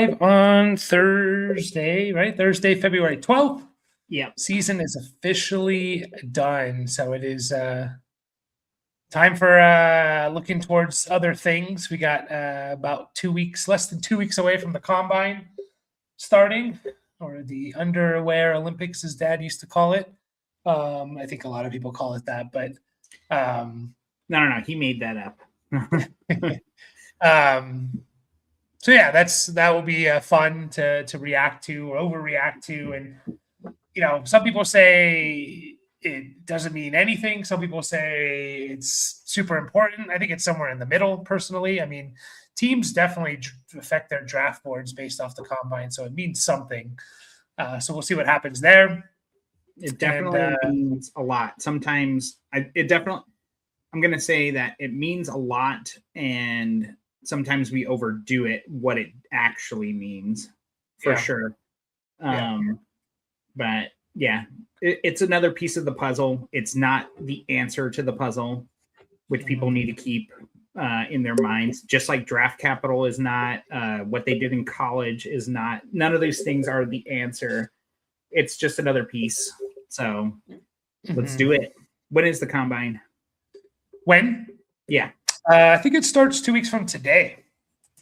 live on Thursday, right? Thursday, February 12th. Yeah. Season is officially done. So it is time for looking towards other things. We got about 2 weeks, less than 2 weeks away from the combine starting, or the underwear Olympics, as Dad used to call it. I think a lot of people call it that, but no, he made that up. So yeah, that will be fun to react to or overreact to, and some people say it doesn't mean anything. Some people say it's super important. I think it's somewhere in the middle, personally. I mean, teams definitely affect their draft boards based off the combine, so it means something. So we'll see what happens there. It definitely means a lot. Sometimes I'm going to say that it means a lot, and sometimes we overdo it, what it actually means, for sure. But yeah, it's another piece of the puzzle. It's not the answer to the puzzle, which people need to keep in their minds. Just like draft capital is not, what they did in college is not. None of these things are the answer. It's just another piece. So let's do it. When is the combine? When? Yeah. I think it starts 2 weeks from today.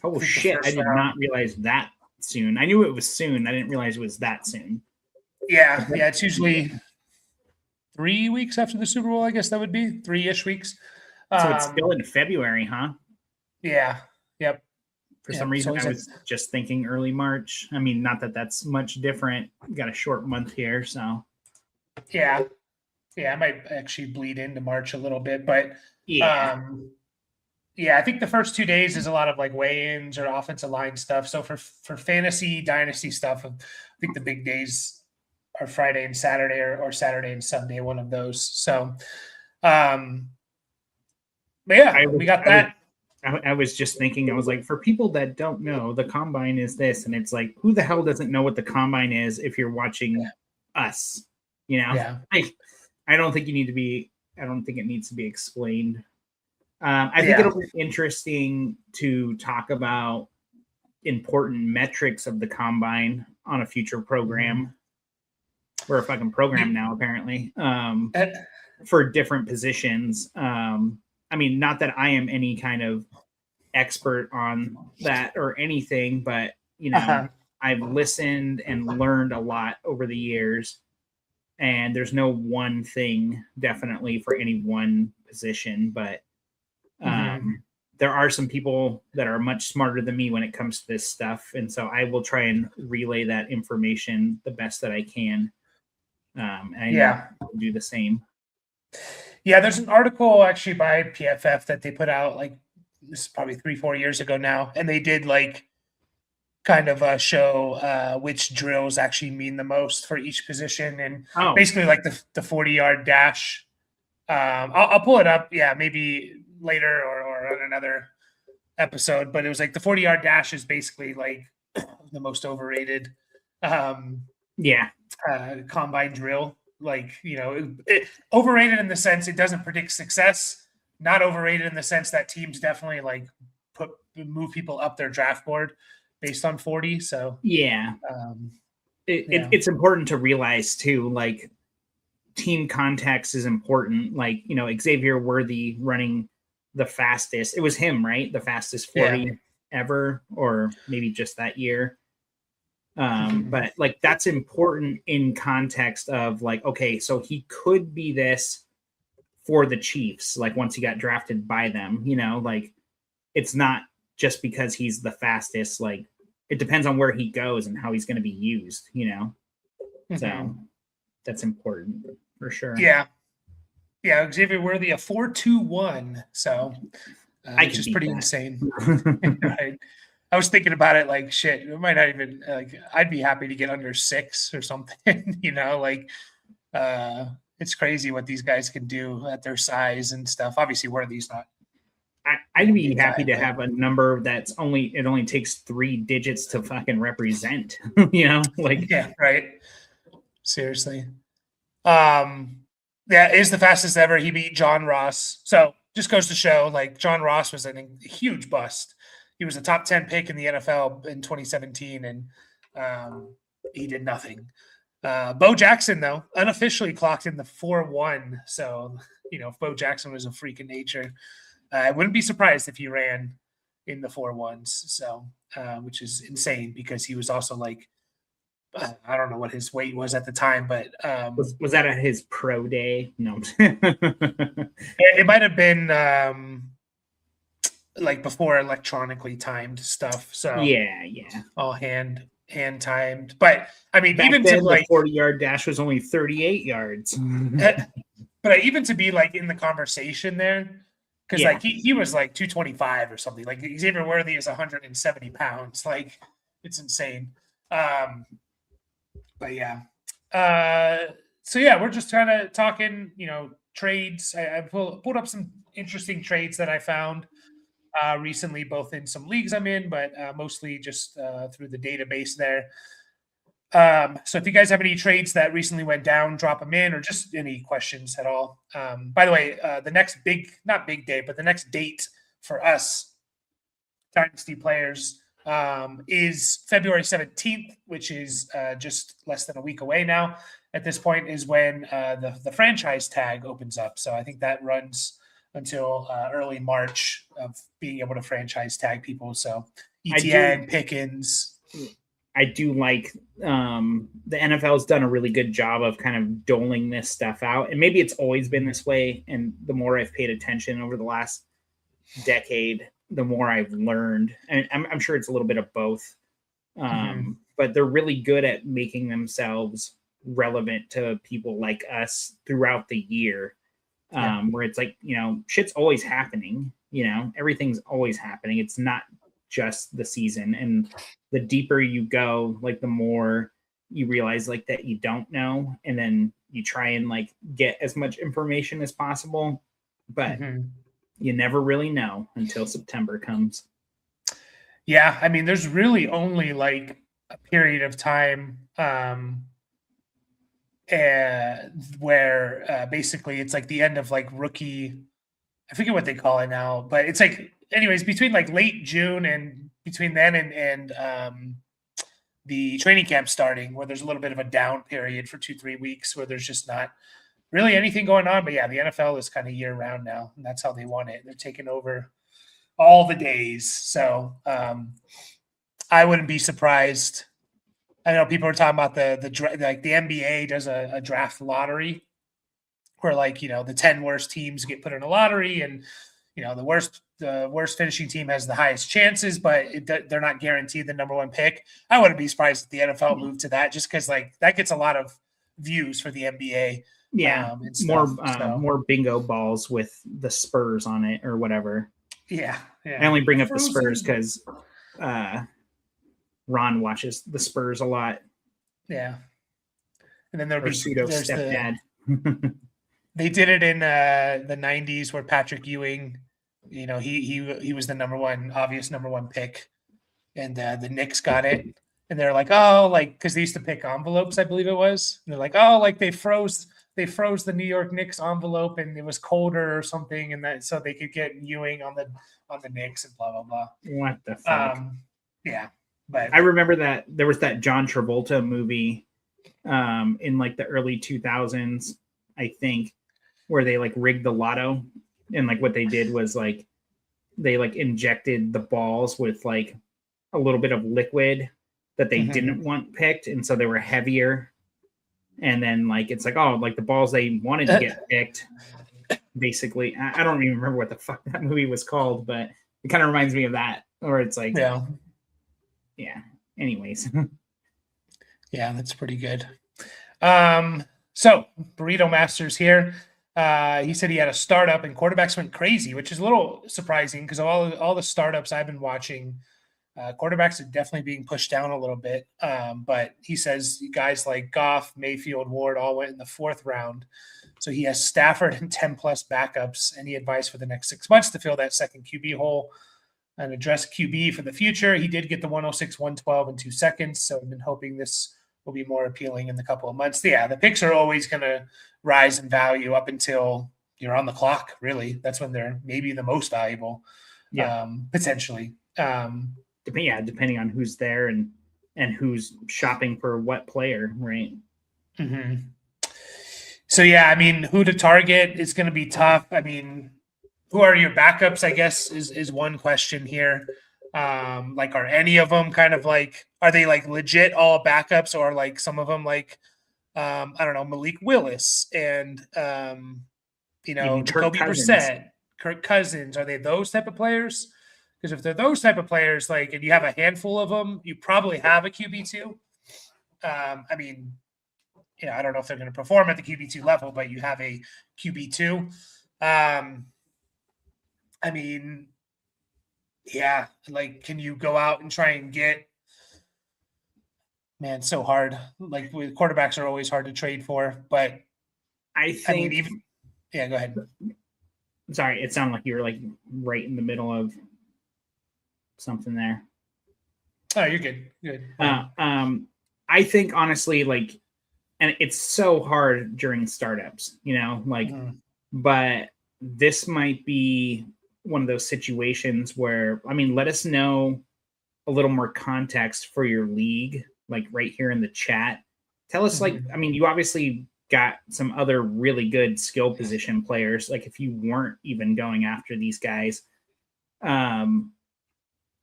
Oh, shit. I did not realize that soon. I knew it was soon. I didn't realize it was that soon. Yeah. It's usually 3 weeks after the Super Bowl, I guess that would be 3-ish weeks. So it's still in February, huh? Yeah. Yep. For some reason, I was just thinking early March. I mean, not that that's much different. We got a short month here, so. Yeah. I might actually bleed into March a little bit, but I think the first 2 days is a lot of like weigh-ins or offensive line stuff. So for fantasy dynasty stuff, I think the big days are Friday and Saturday, or Saturday and Sunday, one of those. So, but yeah, we got that. I was just thinking, I was like, for people that don't know, the combine is this, and it's like, who the hell doesn't know what the combine is if you're watching us? Yeah. I don't think it needs to be explained. I think it'll be interesting to talk about important metrics of the combine on a future program. We're a fucking program now, apparently, for different positions. I mean, not that I am any kind of expert on that or anything, but, I've listened and learned a lot over the years. And there's no one thing definitely for any one position, but there are some people that are much smarter than me when it comes to this stuff. And so I will try and relay that information the best that I can. And I know I'll do the same. Yeah, there's an article actually by PFF that they put out, like, this is probably 3-4 years ago now. And they did like kind of show which drills actually mean the most for each position. And basically like the 40-yard dash. I'll pull it up. Yeah, maybe later or on another episode. But it was like the 40-yard dash is basically like the most overrated combine drill. Like, overrated in the sense it doesn't predict success, not overrated in the sense that teams definitely like move people up their draft board based on 40. So it's important to realize too, like, team context is important. Like, Xavier Worthy running the fastest. It was him, right? The fastest 40 ever, or maybe just that year. But like, that's important in context of like, okay, so he could be this for the Chiefs. Like, once he got drafted by them, like, it's not just because he's the fastest. Like, it depends on where he goes and how he's going to be used, So that's important for sure. Yeah. Xavier Worthy, a 4.21. So which is pretty insane. Right. I was thinking about it like, shit, it might not even, like, I'd be happy to get under 6 or something, like, it's crazy what these guys can do at their size and stuff. Obviously, Worthy's not. I'd be happy to have a number it only takes 3 digits to fucking represent, like. Yeah, right. Seriously. Is the fastest ever. He beat John Ross. So just goes to show, like, John Ross was a huge bust. he was a top 10 pick in the NFL in 2017, and he did nothing. Bo Jackson, though, unofficially clocked in the 4.1. So, if Bo Jackson was a freak in nature, I wouldn't be surprised if he ran in the 4.1s. So, which is insane because he was also like, I don't know what his weight was at the time, but was that at his pro day? No, it might have been like before electronically timed stuff. So yeah, all hand timed. But I mean, back even then, to like 40-yard dash was only 38 yards. But even to be like in the conversation there, because like he was like 225 or something. Like Xavier Worthy is 170 pounds. Like it's insane. But yeah. So yeah, we're just kind of talking, trades. I pulled up some interesting trades that I found recently, both in some leagues I'm in, but mostly just through the database there. So if you guys have any trades that recently went down, drop them in, or just any questions at all. By the way, the next not big day, but the next date for us Dynasty players is February 17th, which is just less than a week away now. At this point is when the franchise tag opens up. So I think that runs until early March of being able to franchise tag people. So ETN, Pickens. I do like the NFL's done a really good job of kind of doling this stuff out. And maybe it's always been this way. And the more I've paid attention over the last decade, the more I've learned. And I'm sure it's a little bit of both. But they're really good at making themselves relevant to people like us throughout the year. Where it's like, shit's always happening. Everything's always happening. It's not just the season. And the deeper you go, like the more you realize like that you don't know, and then you try and like get as much information as possible, but you never really know until September comes. Yeah, I mean, there's really only like a period of time where basically it's like the end of like rookie, I forget what they call it now, but it's like anyways, between like late June and between then and the training camp starting, where there's a little bit of a down period for 2-3 weeks where there's just not really anything going on. But yeah, the NFL is kind of year round now, and that's how they want it. They're taking over all the days. So I wouldn't be surprised. I know people are talking about the NBA does a draft lottery where like, the 10 worst teams get put in a lottery, and the worst finishing team has the highest chances, but they're not guaranteed the number one pick. I wouldn't be surprised if the NFL moved to that, just because like that gets a lot of views for the NBA. Yeah, more bingo balls with the Spurs on it or whatever. Yeah. I only bring up the Spurs because Ron watches the Spurs a lot. Yeah, and then there'll be pseudo stepdad. They did it in the 90s where Patrick Ewing, he was the obvious number one pick, and the Knicks got it, and they're like, oh, like because they used to pick envelopes, I believe it was, and they're like, oh, like they froze the New York Knicks envelope, and it was colder or something, and that so they could get Ewing on the Knicks and blah blah blah. What the fuck? Yeah, but I remember that there was that John Travolta movie in like the early 2000s, I think, where they like rigged the lotto, and like what they did was like they like injected the balls with like a little bit of liquid that they didn't want picked, and so they were heavier, and then like it's like, oh, like the balls they wanted to get picked basically. I don't even remember what the fuck that movie was called, but it kind of reminds me of that, or it's like yeah anyways. Yeah, that's pretty good. So Burrito Masters here. He said he had a startup and quarterbacks went crazy, which is a little surprising because all the startups I've been watching, quarterbacks are definitely being pushed down a little bit. But he says guys like Goff, Mayfield, Ward all went in the 4th round. So he has Stafford and 10 plus backups. Any advice for the next 6 months to fill that second QB hole and address QB for the future? He did get the 106, 112 in 2 seconds. So I've been hoping this will be more appealing in the couple of months. Yeah, the picks are always going to rise in value up until you're on the clock, really. That's when they're maybe the most valuable, potentially. Depending on who's there and who's shopping for what player, right? Mm-hmm. So yeah, I mean, who to target is going to be tough. I mean, who are your backups? I guess is one question here. Like, are any of them kind of like, are they like legit all backups, or like some of them like, I don't know, Malik Willis and Even Kirk Jacoby Cousins. Brissett, Kirk Cousins? Are they those type of players? Because if they're those type of players, like, and you have a handful of them, you probably have a QB2. I mean, I don't know if they're going to perform at the QB2 level, but you have a QB2. I mean, yeah, like, can you go out and try and get, man, so hard. Like, quarterbacks are always hard to trade for, but I think, even, yeah, go ahead. Sorry, it sounded like you were like right in the middle of something there. Oh, you're good. Good. I think honestly, like, and it's so hard during startups, like, but this might be one of those situations where, I mean, let us know a little more context for your league, like right here in the chat. Tell us, like, I mean, you obviously got some other really good skill position players. Like, if you weren't even going after these guys,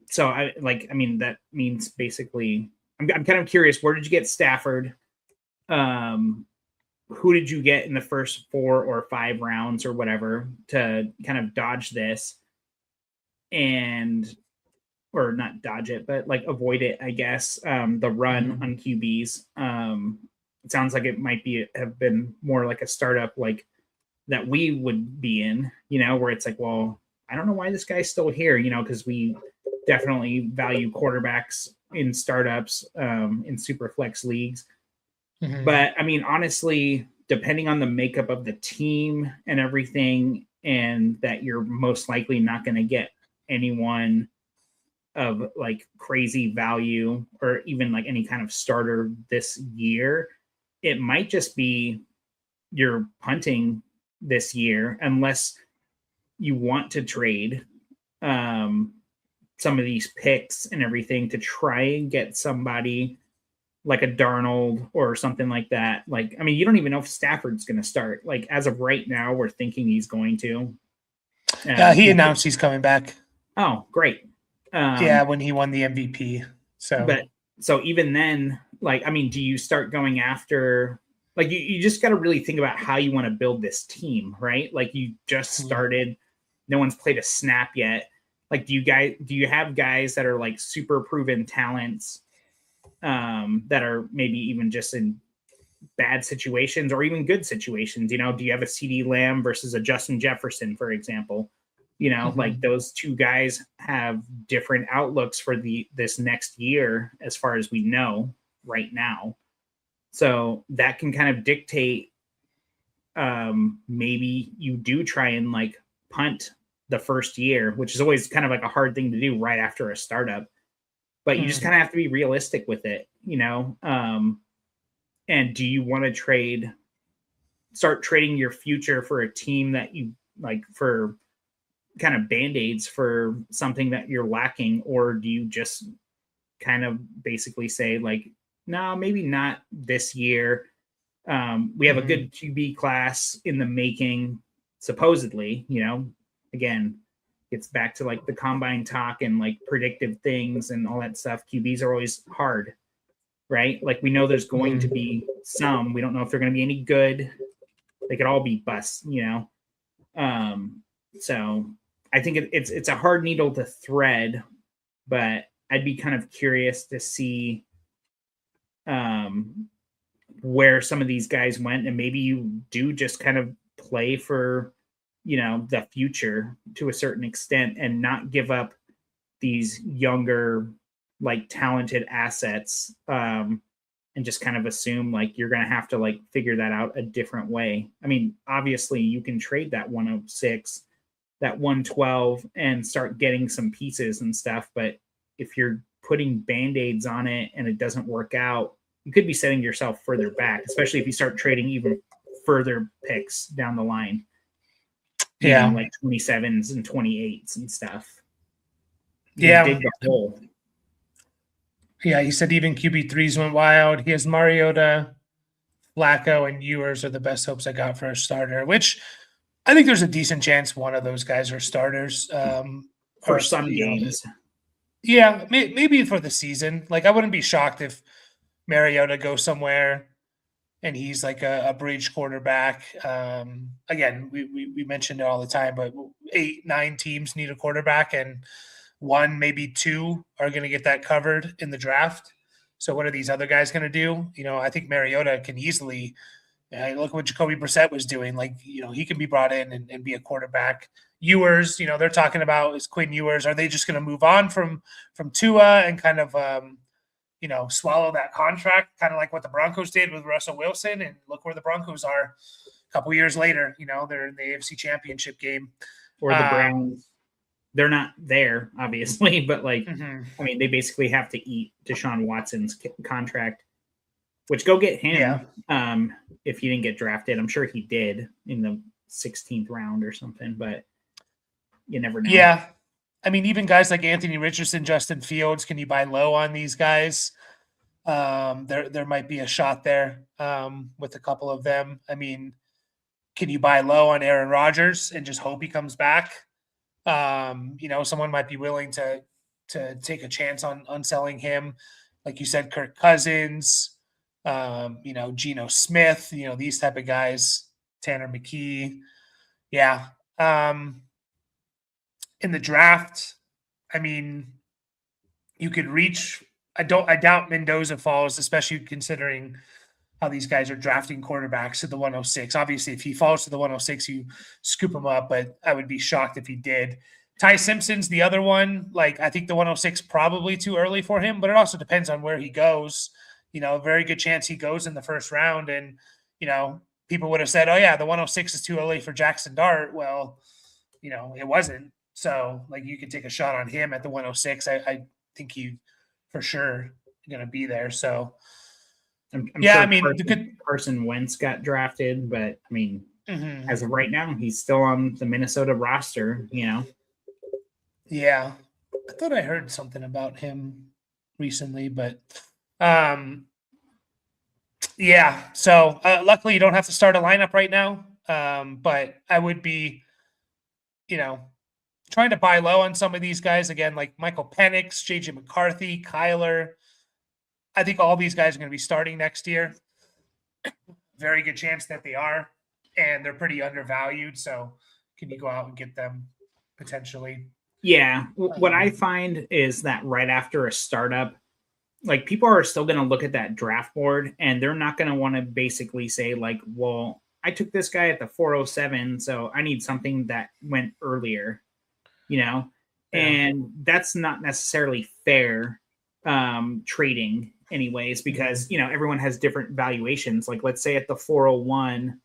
so I mean, that means basically, I'm kind of curious, where did you get Stafford? Who did you get in the first 4 or 5 rounds or whatever to kind of dodge this, or not dodge it, but like avoid it, I guess. The run on QBs. It sounds like it might have been more like a startup like that we would be in, where it's like, well, I don't know why this guy's still here, because we definitely value quarterbacks in startups, in super flex leagues. But I mean, honestly, depending on the makeup of the team and everything, and that you're most likely not going to get anyone of like crazy value or even like any kind of starter this year, it might just be you're punting this year unless you want to trade some of these picks and everything to try and get somebody like a Darnold or something like that. Like, I mean, you don't even know if Stafford's going to start. Like, as of right now, we're thinking he's going to. He announced he's coming back. Oh, great. When he won the MVP. So even then, like, I mean, do you start going after, like, you just got to really think about how you want to build this team, right? Like, you just started, no one's played a snap yet. Like, do you have guys that are like super proven talents, that are maybe even just in bad situations or even good situations? Do you have a CD Lamb versus a Justin Jefferson, for example? Like, those two guys have different outlooks for this next year, as far as we know right now. So that can kind of dictate, maybe you do try and like punt the first year, which is always kind of like a hard thing to do right after a startup. But you just kind of have to be realistic with it, and do you want to start trading your future for a team that you like, for kind of band-aids for something that you're lacking? Or do you just kind of basically say like, no, maybe not this year. We have a good QB class in the making, supposedly, again, gets back to like the combine talk and like predictive things and all that stuff. QBs are always hard, right? Like, we know there's going to be some, we don't know if they're going to be any good. They could all be busts, so I think it's a hard needle to thread, but I'd be kind of curious to see where some of these guys went, and maybe you do just kind of play for the future to a certain extent and not give up these younger, like, talented assets, and just kind of assume like you're going to have to like figure that out a different way. I mean, obviously you can trade that 106, that 112 and start getting some pieces and stuff, but if you're putting band-aids on it and it doesn't work out, you could be setting yourself further back, especially if you start trading even further picks down the line. Like 27s and 28s and stuff. dig the hole. Yeah, he said even QB3s went wild. He has Mariota, Flacco, and Ewers are the best hopes I got for a starter, which I think there's a decent chance one of those guys are starters. For some games. Yeah, maybe for the season. Like, I wouldn't be shocked if Mariota goes somewhere and he's like a bridge quarterback. Again, we mentioned it all the time, but 8, 9 teams need a quarterback, and 1, maybe 2 are going to get that covered in the draft. So what are these other guys going to do? I think Mariota can easily look at what Jacoby Brissett was doing. Like, he can be brought in and be a quarterback. Ewers, they're talking about is Quinn Ewers. Are they just going to move on from Tua and kind of swallow that contract, kind of like what the Broncos did with Russell Wilson? And look where the Broncos are a couple years later. They're in the AFC Championship game. Or the Browns. They're not there, obviously, but I mean, they basically have to eat Deshaun Watson's contract, which go get him if he didn't get drafted. I'm sure he did in the 16th round or something, but you never know. Yeah. I mean, even guys like Anthony Richardson, Justin Fields, can you buy low on these guys? There might be a shot there with a couple of them. I mean, can you buy low on Aaron Rodgers and just hope he comes back? Someone might be willing to take a chance on selling him. Like you said, Kirk Cousins, Geno Smith, these type of guys, Tanner McKee. Yeah. In the draft, I mean, you could reach, I doubt Mendoza falls, especially considering how these guys are drafting quarterbacks at the 106. Obviously, if he falls to the 106, you scoop him up, but I would be shocked if he did. Ty Simpson's the other one. Like, I think the 106 probably too early for him, but it also depends on where he goes. A very good chance he goes in the first round, and people would have said, "Oh yeah, the 106 is too early for Jackson Dart." Well, it wasn't. So, like, you could take a shot on him at the 106. I think he for sure going to be there. So. I'm sure I mean, Carson Wentz got drafted, but I mean, as of right now, he's still on the Minnesota roster. Yeah, I thought I heard something about him recently, but yeah. So luckily, you don't have to start a lineup right now. But I would be, trying to buy low on some of these guys again, like Michael Penix, JJ McCarthy, Kyler. I think all these guys are going to be starting next year. Very good chance that they are, and they're pretty undervalued. So can you go out and get them potentially? Yeah. What I find is that right after a startup, like, people are still going to look at that draft board, and they're not going to want to basically say, like, well, I took this guy at the 407, so I need something that went earlier, and that's not necessarily fair trading anyways, because everyone has different valuations. Like, let's say at the 401,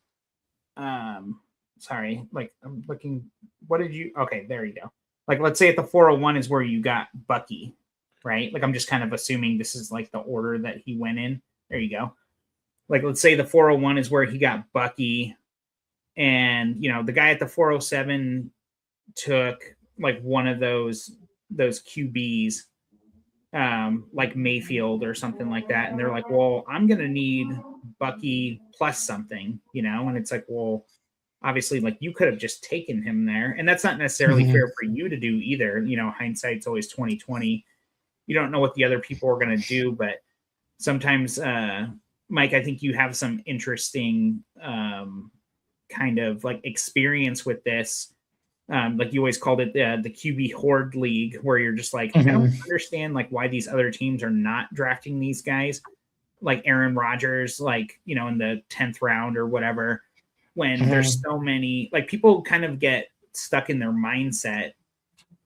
sorry, like, I'm looking, okay, there you go. Like, let's say at the 401 is where you got Bucky, right? Like, I'm just kind of assuming this is like the order that he went in. There you go. Like, let's say the 401 is where he got Bucky, and the guy at the 407 took like one of those QBs, like Mayfield or something like that, and they're like, well, I'm gonna need Bucky plus something, and it's like, well, obviously, like, you could have just taken him there, and that's not necessarily fair for you to do either. Hindsight's always 20/20. You don't know what the other people are gonna do, but sometimes, Mike, I think you have some interesting kind of like experience with this. Like, you always called it the QB Horde League, where you're just like, I don't understand like why these other teams are not drafting these guys, like Aaron Rodgers, like, in the 10th round or whatever, when there's so many, like, people kind of get stuck in their mindset,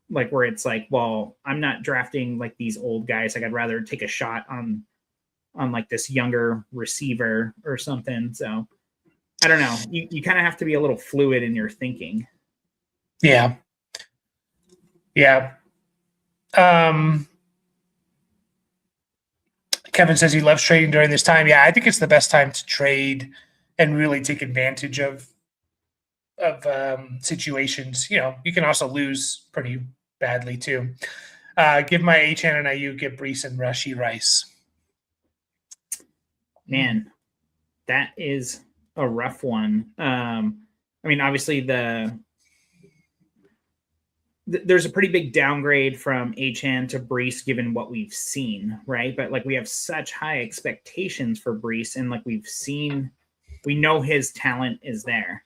like, where it's like, well, I'm not drafting like these old guys. Like, I'd rather take a shot on like this younger receiver or something. So I don't know. You kind of have to be a little fluid in your thinking. Yeah. Kevin says he loves trading during this time. Yeah, I think it's the best time to trade and really take advantage of situations. You can also lose pretty badly too. Give my Achane and Ayuk, get Brees and Rashee Rice. Man, that is a rough one. I mean, obviously there's a pretty big downgrade from Achane to Brees given what we've seen, right? But like we have such high expectations for Brees, and like we know his talent is there.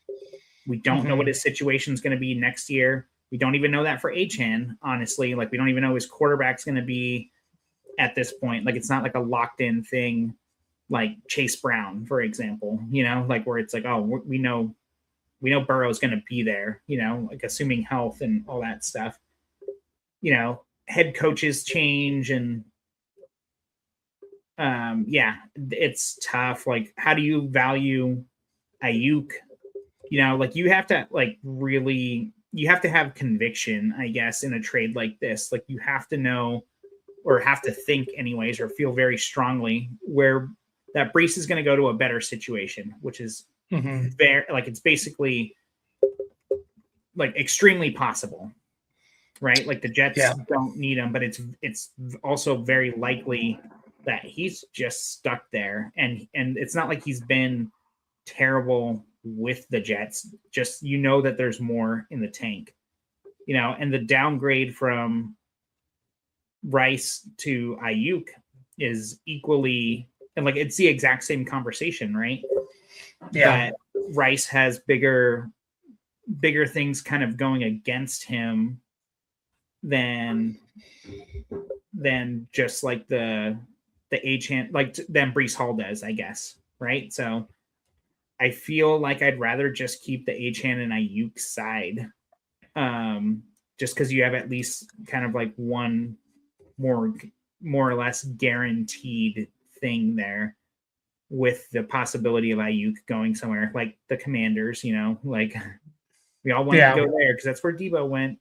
We don't know what his situation is going to be next year. We don't even know that for Achane, honestly. Like we don't even know his quarterback's going to be at this point. Like it's not like a locked in thing like Chase Brown, for example, like where it's like, oh, we know Burrow's going to be there, like assuming health and all that stuff. Head coaches change and it's tough. Like, how do you value Ayuk? Like you have to you have to have conviction, I guess, in a trade like this. Like you have to know or have to think anyways, or feel very strongly where that Brees is going to go to a better situation, which is very like it's basically like extremely possible, right? Like the Jets don't need him, but it's also very likely that he's just stuck there, and it's not like he's been terrible with the Jets. Just that there's more in the tank, and the downgrade from Rice to Ayuk is equally, and like it's the exact same conversation, right? Yeah. But Rice has bigger things kind of going against him than just like the Achane, like than Brees Hall does, I guess, right? So I feel like I'd rather just keep the Achane and Ayuk side, just because you have at least kind of like one more or less guaranteed thing there, with the possibility of Ayuk going somewhere like the Commanders. Like we all wanted to go there because that's where Debo went,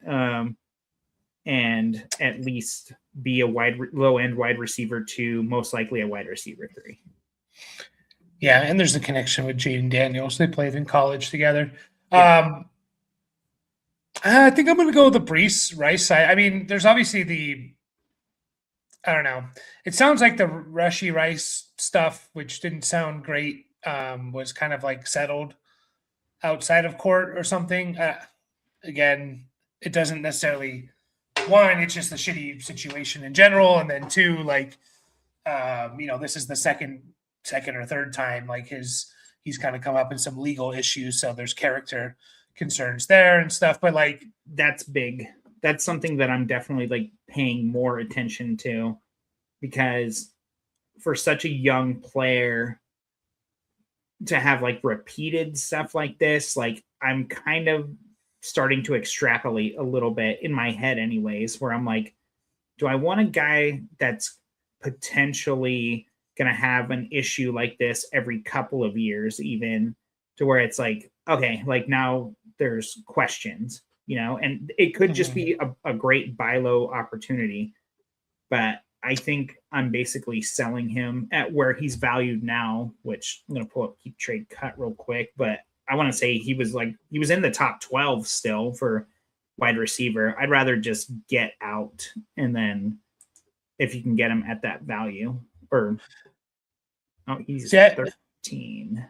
and at least be a low end wide receiver 2, most likely a wide receiver 3. Yeah, and there's a connection with Jaden Daniels. They played in college together. Yeah. I think I'm going to go with the Brees Rice side. I mean, there's obviously I don't know. It sounds like the Rashee Rice stuff, which didn't sound great, was kind of like settled outside of court or something. Again, it doesn't necessarily. One, it's just a shitty situation in general, and then two, like, this is the second or third time like he's kind of come up in some legal issues, so there's character concerns there and stuff. But like that's big. That's something that I'm definitely like paying more attention to, because for such a young player to have like repeated stuff like this, like I'm kind of starting to extrapolate a little bit in my head anyways, where I'm like, do I want a guy that's potentially going to have an issue like this every couple of years, even to where it's like, okay, like now there's questions, and it could just be a great buy low opportunity. But I think I'm basically selling him at where he's valued now, which I'm going to pull up Keep Trade Cut real quick. But I want to say he was in the top 12 still for wide receiver. I'd rather just get out, and then if you can get him at that value, he's 13.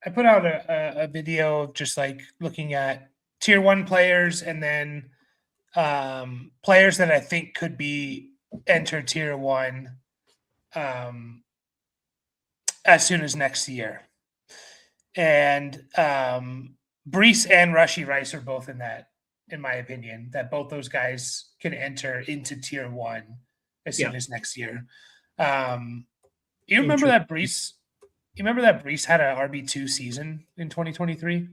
I put out a video of just like looking at tier 1 players, and then players that I think could be enter tier 1 as soon as next year. And Brees and Rashee Rice are both in that, in my opinion, that both those guys can enter into tier 1 as soon as next year. You remember that Brees had an RB2 season in 2023?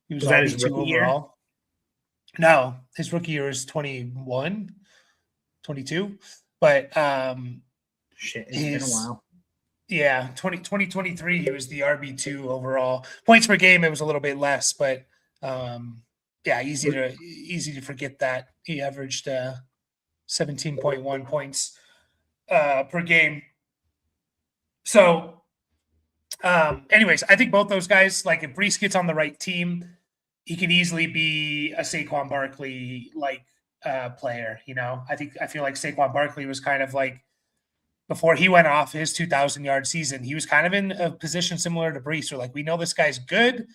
He was RB2 overall. Year? No, his rookie year was 21, 22. But it's been a while. Yeah, 2023, he was the RB2 overall. Points per game, it was a little bit less, but easy to forget that. He averaged 17.1 points per game. So, anyways, I think both those guys, like if Brees gets on the right team, he could easily be a Saquon Barkley like player. I feel like Saquon Barkley was kind of like, before he went off his 2,000-yard season, he was kind of in a position similar to Brees, where like, we know this guy's good,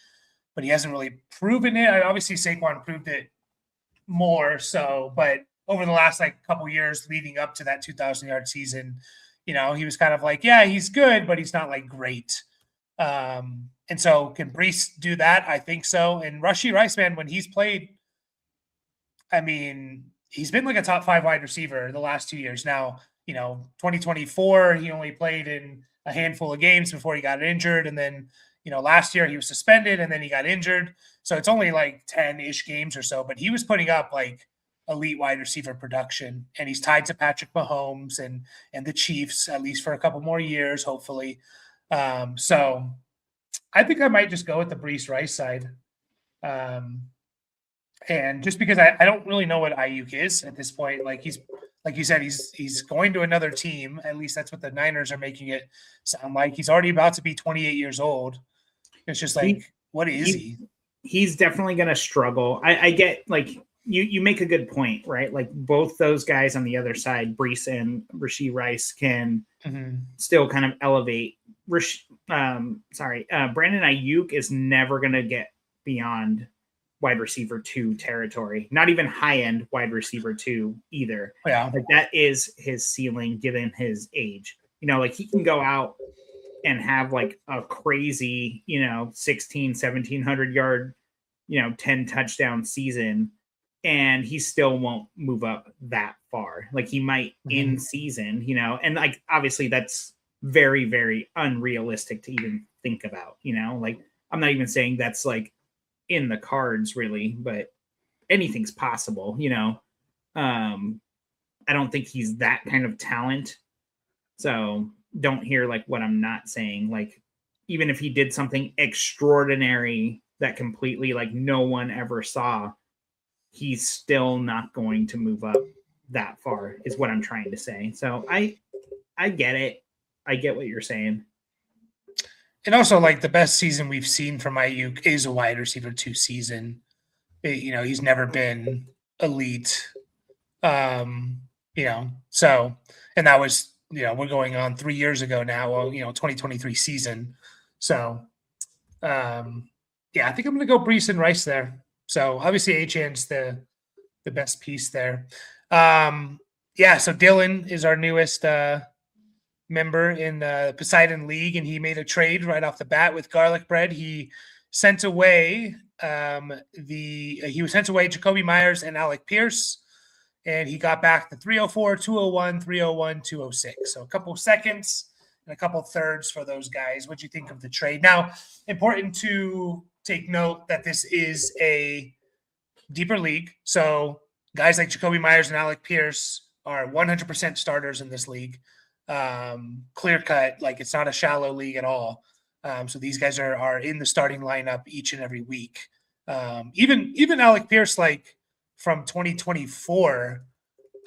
but he hasn't really proven it. Obviously, Saquon proved it more so, but over the last like couple years leading up to that 2,000-yard season, he was kind of like, yeah, he's good, but he's not like great. And so can Brees do that? I think so. And Rashee Rice, man, when he's played, I mean, he's been like a top 5 wide receiver the last 2 years. Now, 2024, he only played in a handful of games before he got injured. And then, last year he was suspended and then he got injured. So it's only like 10-ish games or so, but he was putting up like elite wide receiver production, and he's tied to Patrick Mahomes and the Chiefs, at least for a couple more years, hopefully. So I think I might just go with the Brees Rice side. And just because I don't really know what Ayuk is at this point, like you said, he's going to another team. At least that's what the Niners are making it sound like. He's already about to be 28 years old. It's just like, what is he? He's definitely going to struggle. I get, like, you make a good point, right? Like, both those guys on the other side, Brees and Rashee Rice, can still kind of elevate. Brandon Ayuk is never going to get beyond wide receiver 2 territory, not even high end wide receiver 2 either. Yeah. Like, that is his ceiling given his age. Like, he can go out and have like a crazy, 1,1700 yard, 10 touchdown season, and he still won't move up that far. Like, he might in season, and like, obviously that's very, very unrealistic to even think about, like, I'm not even saying that's like in the cards really, but anything's possible, I don't think he's that kind of talent. So don't hear like what I'm not saying. Like, even if he did something extraordinary that completely like no one ever saw, he's still not going to move up that far, is what I'm trying to say. So I get it. I get what you're saying. And also, like, the best season we've seen from Ayuk is a wide receiver 2 season. He's never been elite. So, and that was, we're going on 3 years ago now, 2023 season. So, I think I'm going to go Brees and Rice there. So obviously Achan's the best piece there. So Dylan is our newest member in the Poseidon League, and he made a trade right off the bat with Garlic Bread. He sent away Jacoby Myers and Alec Pierce, and he got back the 304, 201, 301, 206. So a couple seconds and a couple thirds for those guys. What'd you think of the trade? Now, important to take note that this is a deeper league. So guys like Jacoby Myers and Alec Pierce are 100% starters in this league. Clear cut, like, it's not a shallow league at all. So these guys are in the starting lineup each and every week. Even Alec Pierce, like, from 2024,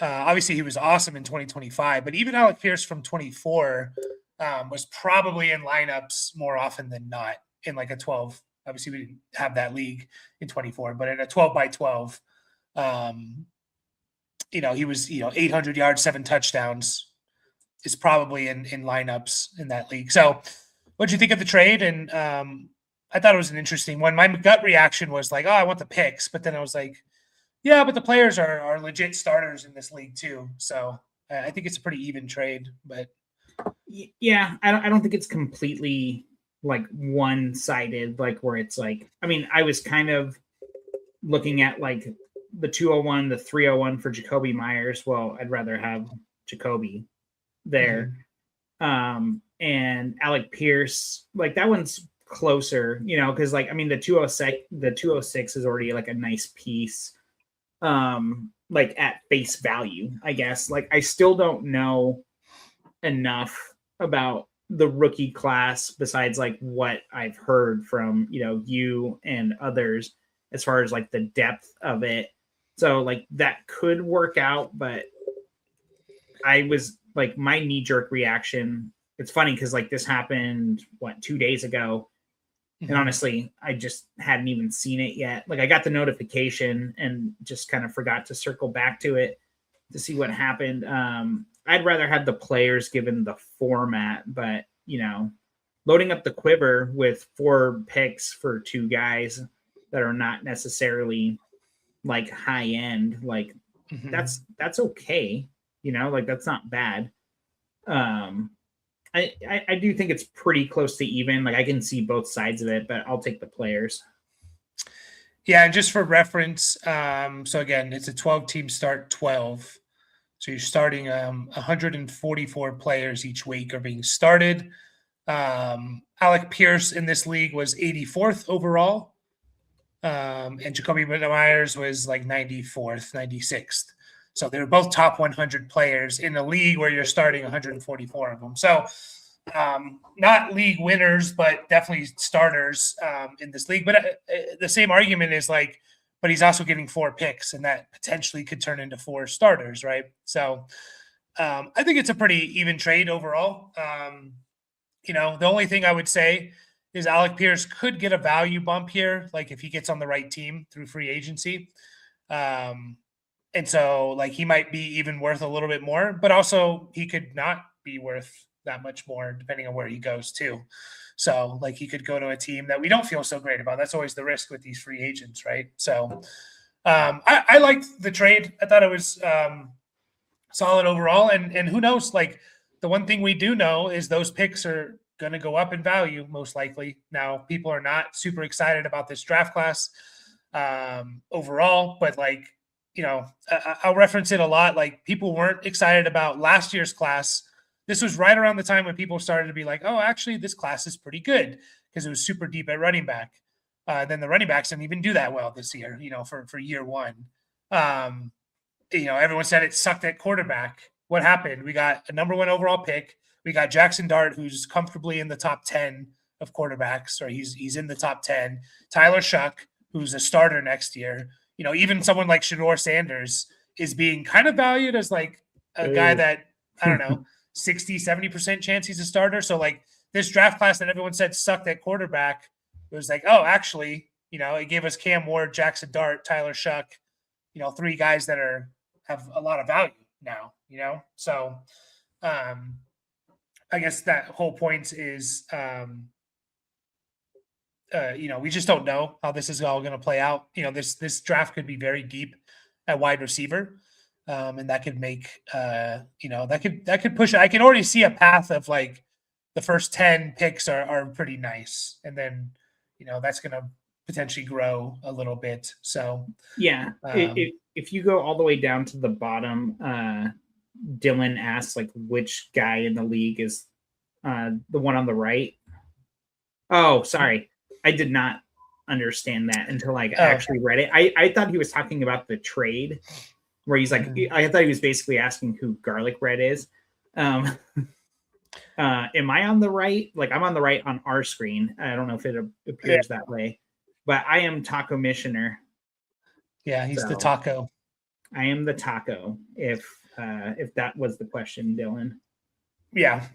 obviously he was awesome in 2025, but even Alec Pierce from 24 was probably in lineups more often than not in like a 12. Obviously we didn't have that league in 24, but in a 12 by 12, he was, 800 yards, 7 touchdowns, is probably in lineups in that league. So what'd you think of the trade? And I thought it was an interesting one. My gut reaction was like, oh, I want the picks. But then I was like, yeah, but the players are legit starters in this league too. So I think it's a pretty even trade. But yeah, I don't think it's completely like one-sided, like where it's like, I mean, I was kind of looking at like the 201, the 301 for Jacoby Myers. Well, I'd rather have Jacoby there. And Alec Pierce, like, that one's closer, because like, I mean, the 206 is already like a nice piece, like at face value, I guess. Like, I still don't know enough about the rookie class besides like what I've heard from, you and others as far as like the depth of it. So like that could work out, but I was like, my knee-jerk reaction, it's funny because like this happened 2 days ago, And honestly, I just hadn't even seen it yet. Like I got the notification and just kind of forgot to circle back to it to see what happened. I'd rather have the players given the format, but loading up the quiver with 4 picks for 2 guys that are not necessarily like high end, like that's okay. Like that's not bad. I do think it's pretty close to even. Like I can see both sides of it, but I'll take the players. Yeah, and just for reference, so again, it's a 12-team start, 12. So you're starting 144 players each week are being started. Alec Pierce in this league was 84th overall. And Jacoby Myers was like 94th, 96th. So they're both top 100 players in a league where you're starting 144 of them. So not league winners, but definitely starters in this league. But the same argument is like, but he's also getting 4 picks, and that potentially could turn into 4 starters, right? So I think it's a pretty even trade overall. The only thing I would say is Alec Pierce could get a value bump here, like if he gets on the right team through free agency. And so like he might be even worth a little bit more, but also he could not be worth that much more depending on where he goes too. So like he could go to a team that we don't feel so great about. That's always the risk with these free agents, right? So I liked the trade. I thought it was solid overall. And who knows, like the one thing we do know is those picks are going to go up in value most likely. Now people are not super excited about this draft class overall, but like, I'll reference it a lot. Like people weren't excited about last year's class. This was right around the time when people started to be like, oh, actually this class is pretty good because it was super deep at running back. Then the running backs didn't even do that well this year, for year one. Everyone said it sucked at quarterback. What happened? We got a number 1 overall pick. We got Jackson Dart, who's comfortably in the top 10 of quarterbacks, or he's in the top 10. Tyler Shuck, who's a starter next year. Even someone like Shador Sanders is being kind of valued as like a guy that, I don't know, 60, 70% chance he's a starter. So like this draft class that everyone said sucked at quarterback, it was like, oh, actually, it gave us Cam Ward, Jackson Dart, Tyler Shuck, 3 guys that have a lot of value now, So I guess that whole point is, we just don't know how this is all going to play out. This draft could be very deep at wide receiver, and that could make, that could push. I can already see a path of like the first 10 picks are pretty nice, and then that's going to potentially grow a little bit. So yeah, if you go all the way down to the bottom, Dylan asks like which guy in the league is the one on the right. Oh, sorry. I did not understand that until I actually read it. I thought he was talking about the trade where he's like, I thought he was basically asking who Garlic Bread is. Am I on the right? Like I'm on the right on our screen. I don't know if it appears that way, but I am Taco Missioner. Yeah, he's the taco. I am the taco. If that was the question, Dylan. Yeah.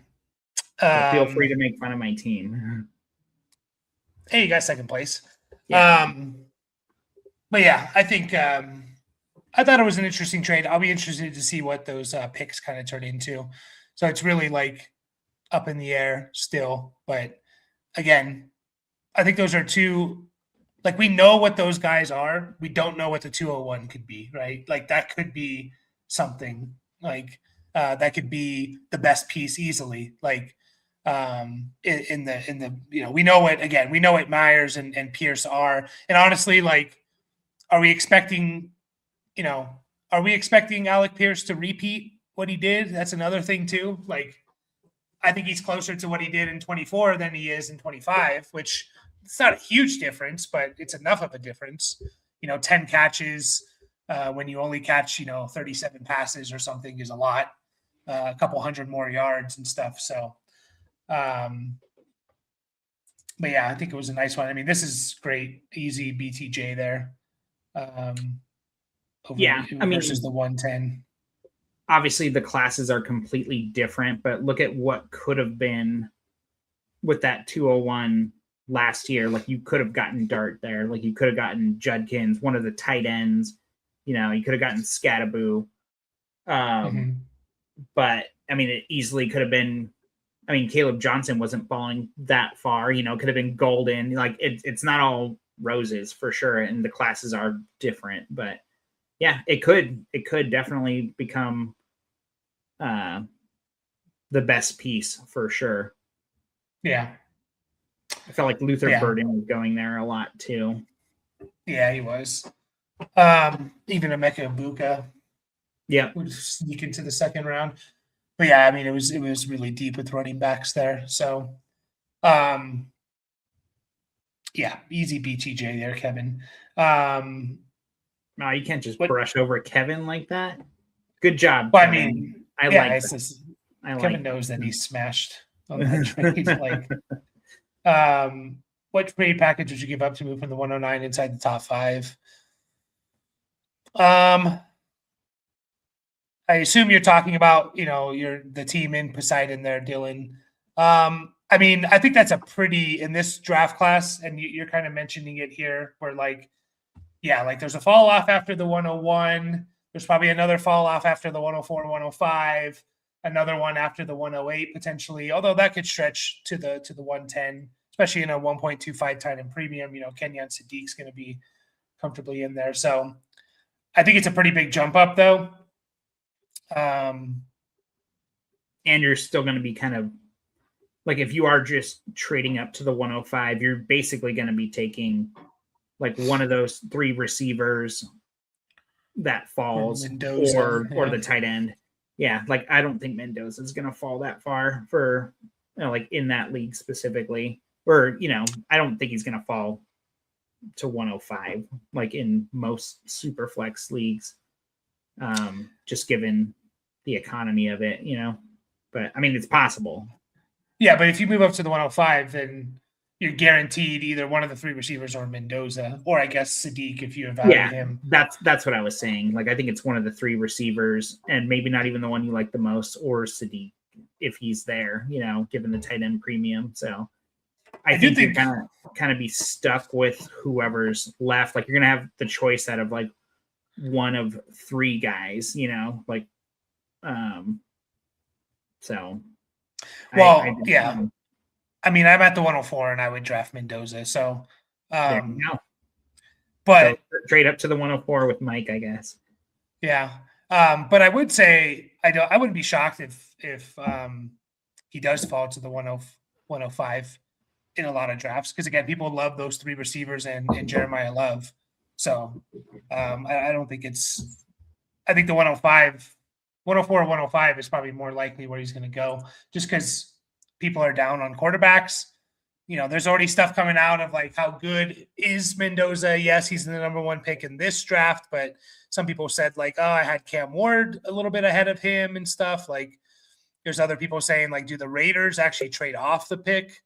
So feel free to make fun of my team. Hey, you got second place. Yeah. But yeah, I think I thought it was an interesting trade. I'll be interested to see what those picks kind of turn into. So it's really like up in the air still. But again, I think those are 2. Like we know what those guys are. We don't know what the 201 could be, right? Like that could be something like that could be the best piece easily. Like in the we know what Myers and Pierce are. And honestly, like, are we expecting Alec Pierce to repeat what he did? That's another thing too. Like, I think he's closer to what he did in 24 than he is in 25, which it's not a huge difference, but it's enough of a difference. 10 catches when you only catch, 37 passes or something is a lot, a couple hundred more yards and stuff. So, but yeah, I think it was a nice one. I mean, this is great, easy BTJ there. Versus the 110. Obviously, the classes are completely different, but look at what could have been with that 201 last year. Like you could have gotten Dart there. Like you could have gotten Judkins, one of the tight ends. You know, you could have gotten Scattaboo. But I mean, it easily could have been. I mean, Caleb Johnson wasn't falling that far. You know, could have been Golden. Like it's not all roses for sure, and the classes are different. But yeah, it could definitely become the best piece for sure. Yeah, I felt like Luther Burden was going there a lot too. Yeah, he was. Even Emeka Ibuka. Yeah, would sneak into the second round. But yeah, I mean, it was really deep with running backs there. So, yeah, easy BTJ there, Kevin. No, you can't just brush over Kevin like that. Good job. Well, Kevin. I mean, I like Kevin knows that he's smashed on that trade. What trade package would you give up to move from the 109 inside the top 5? I assume you're talking about, the team in Poseidon there, Dylan. I mean, I think that's a pretty, in this draft class, and you're kind of mentioning it here, where there's a fall off after the 101. There's probably another fall off after the 104, 105, another one after the 108 potentially, although that could stretch to the 110, especially in a 1.25 tight end premium. Kenyon Sadiq's going to be comfortably in there. So I think it's a pretty big jump up, though. And you're still going to be kind of like, if you are just trading up to the 105, you're basically going to be taking like one of those 3 receivers that falls, or the tight end. Yeah, like I don't think Mendoza is going to fall that far for like in that league specifically, or I don't think he's going to fall to 105 like in most super flex leagues, just given the economy of it, but I mean, it's possible. Yeah, but if you move up to the 105, then you're guaranteed either one of the 3 receivers or Mendoza, or I guess Sadiq if you evaluate him. That's what I was saying. Like, I think it's one of the 3 receivers, and maybe not even the one you like the most, or Sadiq if he's there, given the tight end premium. So I think you're gonna kind of be stuck with whoever's left. Like, you're gonna have the choice out of like one of 3 guys, so yeah. I mean, I'm at the 104 and I would draft Mendoza. So there you go. But so trade up to the 104 with Mike, I guess. Yeah. But I would say I wouldn't be shocked if he does fall to the 105 in a lot of drafts, because again, people love those 3 receivers and Jeremiah Love. So I don't think I think the 104 or 105 is probably more likely where he's going to go, just because people are down on quarterbacks. There's already stuff coming out of like, how good is Mendoza? Yes, he's the number 1 pick in this draft, but some people said like, oh, I had Cam Ward a little bit ahead of him and stuff. Like, there's other people saying like, do the Raiders actually trade off the pick?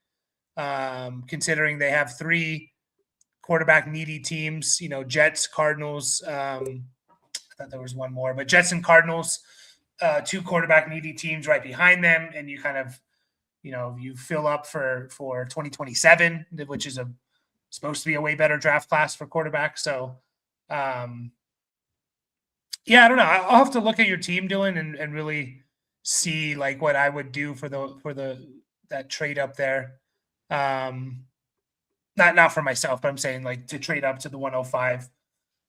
Considering they have 3 quarterback needy teams, Jets, Cardinals. I thought there was one more, but Jets and Cardinals, 2 quarterback needy teams right behind them. And you kind of, you fill up for 2027, which is supposed to be a way better draft class for quarterbacks. So, yeah, I don't know. I'll have to look at your team, Dylan, and really see like what I would do for that trade up there. Not for myself, but I'm saying like to trade up to the 105.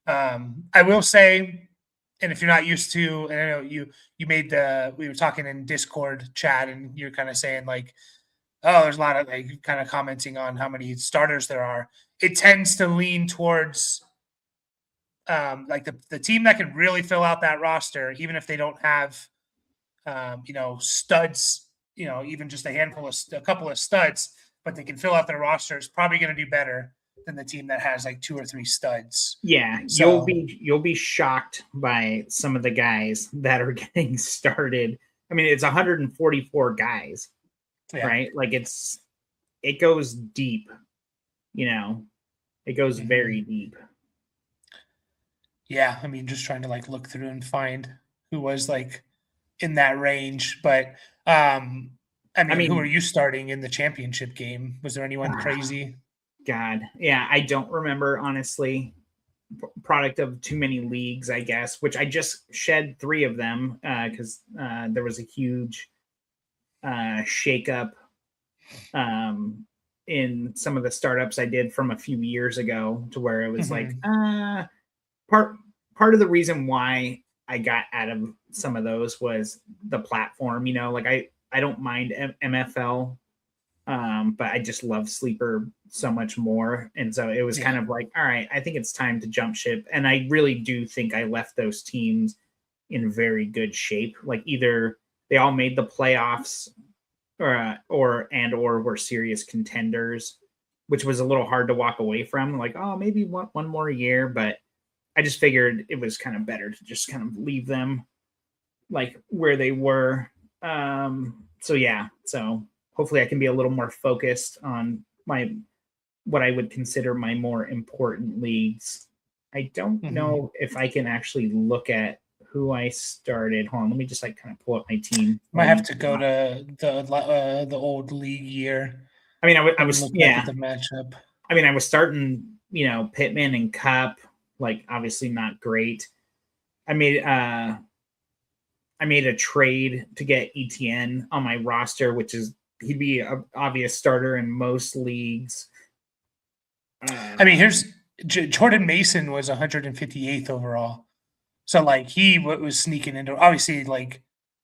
I will say, and if you're not used to, and I know you made we were talking in Discord chat, and you're kind of saying like, oh, there's a lot of like kind of commenting on how many starters there are. It tends to lean towards like the team that can really fill out that roster, even if they don't have studs, even just a couple of studs, but they can fill out their roster, is probably going to do better than the team that has like 2 or 3 studs. Yeah, so, you'll be shocked by some of the guys that are getting started. I mean, it's 144 guys, right? Like it goes deep, it goes very deep. Yeah, I mean, just trying to like look through and find who was like in that range, but I mean, who are you starting in the championship game? Was there anyone crazy? God, yeah, I don't remember, honestly. Product of too many leagues, I guess, which I just shed 3 of them because there was a huge shakeup in some of the startups I did from a few years ago, to where it was like part of the reason why I got out of some of those was the platform. Like I don't mind MFL, but I just love Sleeper so much more. And so it was kind of like, all right, I think it's time to jump ship. And I really do think I left those teams in very good shape. Like either they all made the playoffs or were serious contenders, which was a little hard to walk away from. Like, oh, maybe one more year. But I just figured it was kind of better to just kind of leave them like where they were. So hopefully I can be a little more focused on what I would consider my more important leagues. I don't know if I can actually look at who I started. Hold on, let me just like kind of pull up my team. Might have to go to the old league year. I mean, I was look at the matchup. I mean, I was starting, Pittman and Cup, like obviously not great. I made a trade to get ETN on my roster, which is he'd be an obvious starter in most leagues. I mean, here's Jordan Mason was 158th overall. So like he was sneaking into obviously like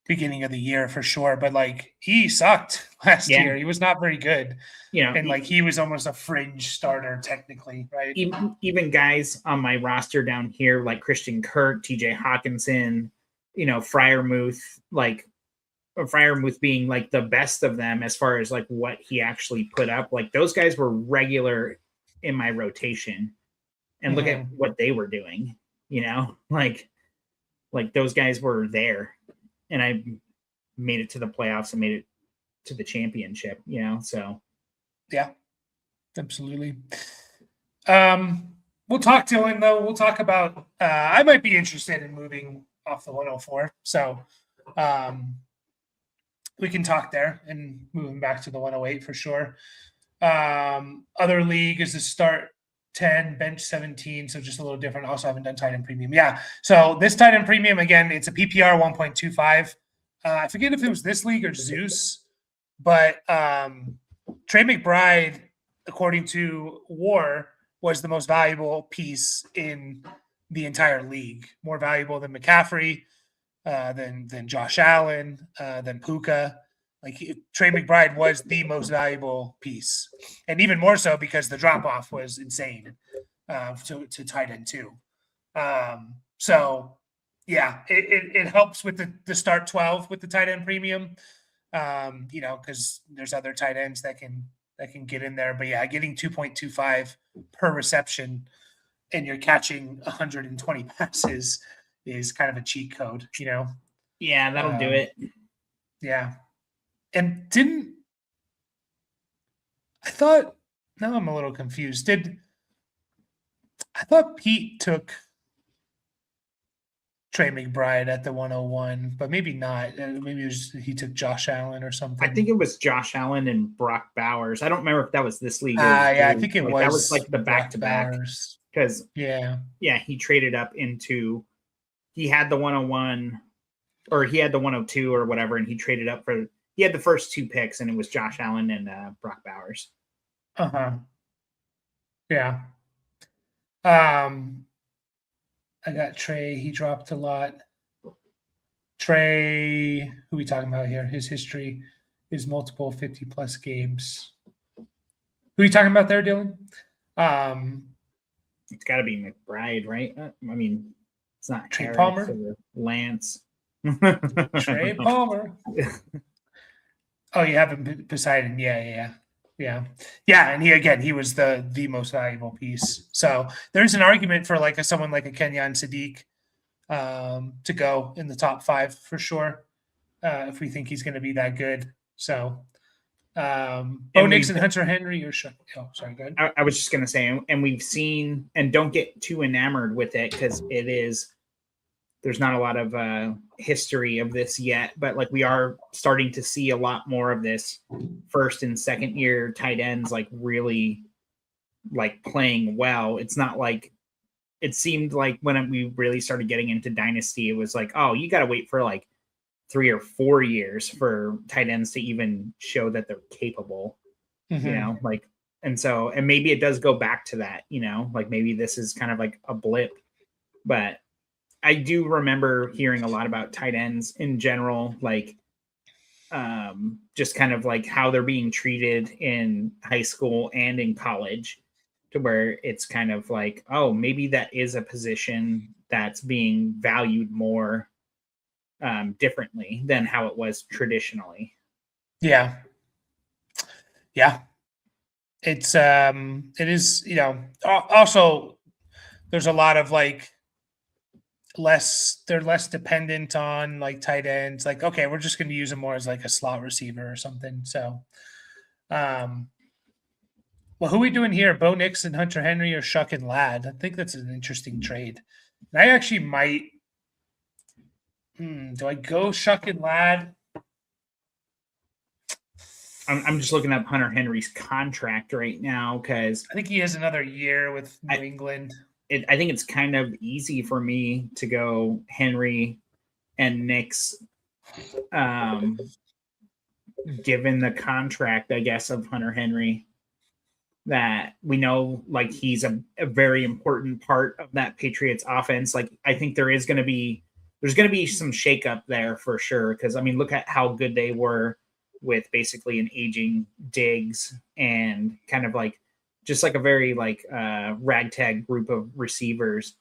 beginning of the year for sure, but like he sucked last year. He was not very good. And like he was almost a fringe starter technically, right? Even guys on my roster down here like Christian Kirk, TJ Hawkinson, Freiermuth, like Freiermuth being like the best of them as far as like what he actually put up. Like those guys were regular in my rotation, and look at what they were doing. Like those guys were there, and I made it to the playoffs and made it to the championship. So yeah, absolutely. We'll talk, Dylan, though. We'll talk about I might be interested in moving off the 104. So we can talk there and moving back to the 108 for sure. Other league is the start 10, bench 17, so just a little different. Also haven't done tight end premium. Yeah, so this tight end premium, again, it's a PPR 1.25. I forget if it was this league or Zeus, but Trey McBride, according to WAR, was the most valuable piece in the entire league. More valuable than McCaffrey, than Josh Allen, than Puka. Like Trey McBride was the most valuable piece, and even more so because the drop off was insane to tight end too. So yeah, it helps with the start 12 with the tight end premium, because there's other tight ends that can get in there. But yeah, getting 2.25 per reception and you're catching 120 passes is kind of a cheat code, Yeah, that'll do it. Yeah. And now I'm a little confused. I thought Pete took Trey McBride at the 101, but maybe not. Maybe he took Josh Allen or something. I think it was Josh Allen and Brock Bowers. I don't remember if that was this league. I think it was. That was like the back-to-back. Because he traded up into. He had the 101, or he had the 102 or whatever, and he traded up for. He had the first 2 picks, and it was Josh Allen and Brock Bowers. Yeah. I got Trey. He dropped a lot. Trey, who are we talking about here? His history is multiple 50-plus games. Who are you talking about there, Dylan? It's got to be McBride, right? I mean, it's not Trey Harris Palmer or Lance. Trey Palmer. Oh, you have him Poseidon. Yeah. And he was the most valuable piece. So there's an argument for like someone like a Kenyon Sadiq to go in the top 5 for sure, if we think he's going to be that good. So Bo Nix and Hunter Henry or sorry, go ahead. I was just going to say, and we've seen, and don't get too enamored with it because there's not a lot of history of this yet, but like we are starting to see a lot more of this first and second year tight ends like really like playing well. It's not like it seemed like when we really started getting into Dynasty, it was like, oh, you got to wait for like 3 or 4 years for tight ends to even show that they're capable, you know, like, and maybe it does go back to that, you know, like maybe this is kind of like a blip, but I do remember hearing a lot about tight ends in general, like, just kind of like how they're being treated in high school and in college, to where it's kind of like, oh, maybe that is a position that's being valued more differently than how it was traditionally. Yeah. It is, you know, also there's a lot of like they're less dependent on like tight ends. Like, okay, we're just going to use them more as like a slot receiver or something. So, well, who are we doing here? Bo Nix and Hunter Henry or Shuck and Ladd? I think that's an interesting trade. And I actually might. Do I go Shuck and Ladd? I'm just looking up Hunter Henry's contract right now because I think he has another year with New England. I think it's kind of easy for me to go Henry and Nix, given the contract, I guess, of Hunter Henry, that we know like he's a very important part of that Patriots offense. Like, I think there's going to be some shakeup there for sure. Because I mean, look at how good they were with basically an aging Diggs and kind of like just like a very like ragtag group of receivers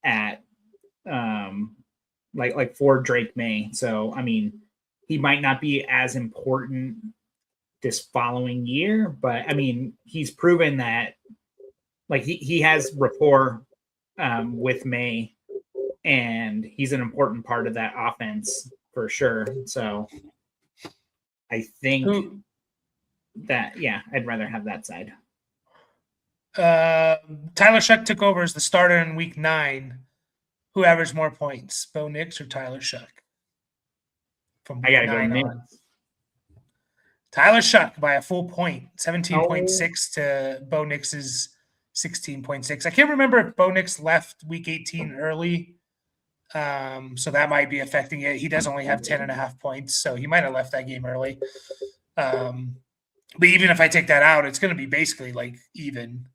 at like for Drake May. So I mean, he might not be as important this following year, but I mean, he's proven that like he has rapport with May, and he's an important part of that offense for sure. So I think that, yeah, I'd rather have that side. Tyler Shuck took over as the starter in week 9. Who averaged more points, Bo Nix or Tyler Shuck? From I gotta go Nix. Tyler Shuck by a full point, 17.6 to Bo Nix's 16.6. I can't remember if Bo Nix left week 18 early, so that might be affecting it. He does only have 10.5 points, so he might have left that game early. But even if I take that out, it's going to be basically like even.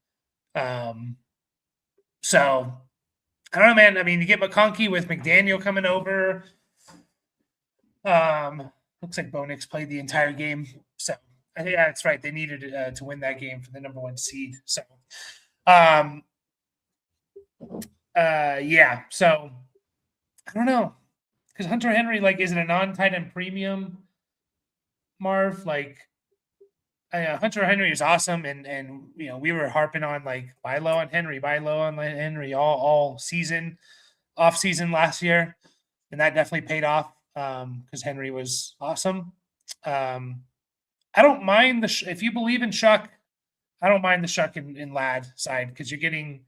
So I don't know, man. I mean, you get McConkey with McDaniel coming over. Looks like Bo Nix played the entire game. So I think that's right. They needed to win that game for the number 1 seed. So, yeah. So I don't know, because Hunter Henry, like, is it a non-tight end premium, Marv? Like, Hunter Henry is awesome, and you know, we were harping on like buy low on Henry all season, off season last year, and that definitely paid off because Henry was awesome. I don't mind if you believe in Shuck, I don't mind the Shuck in Ladd side, because you're getting,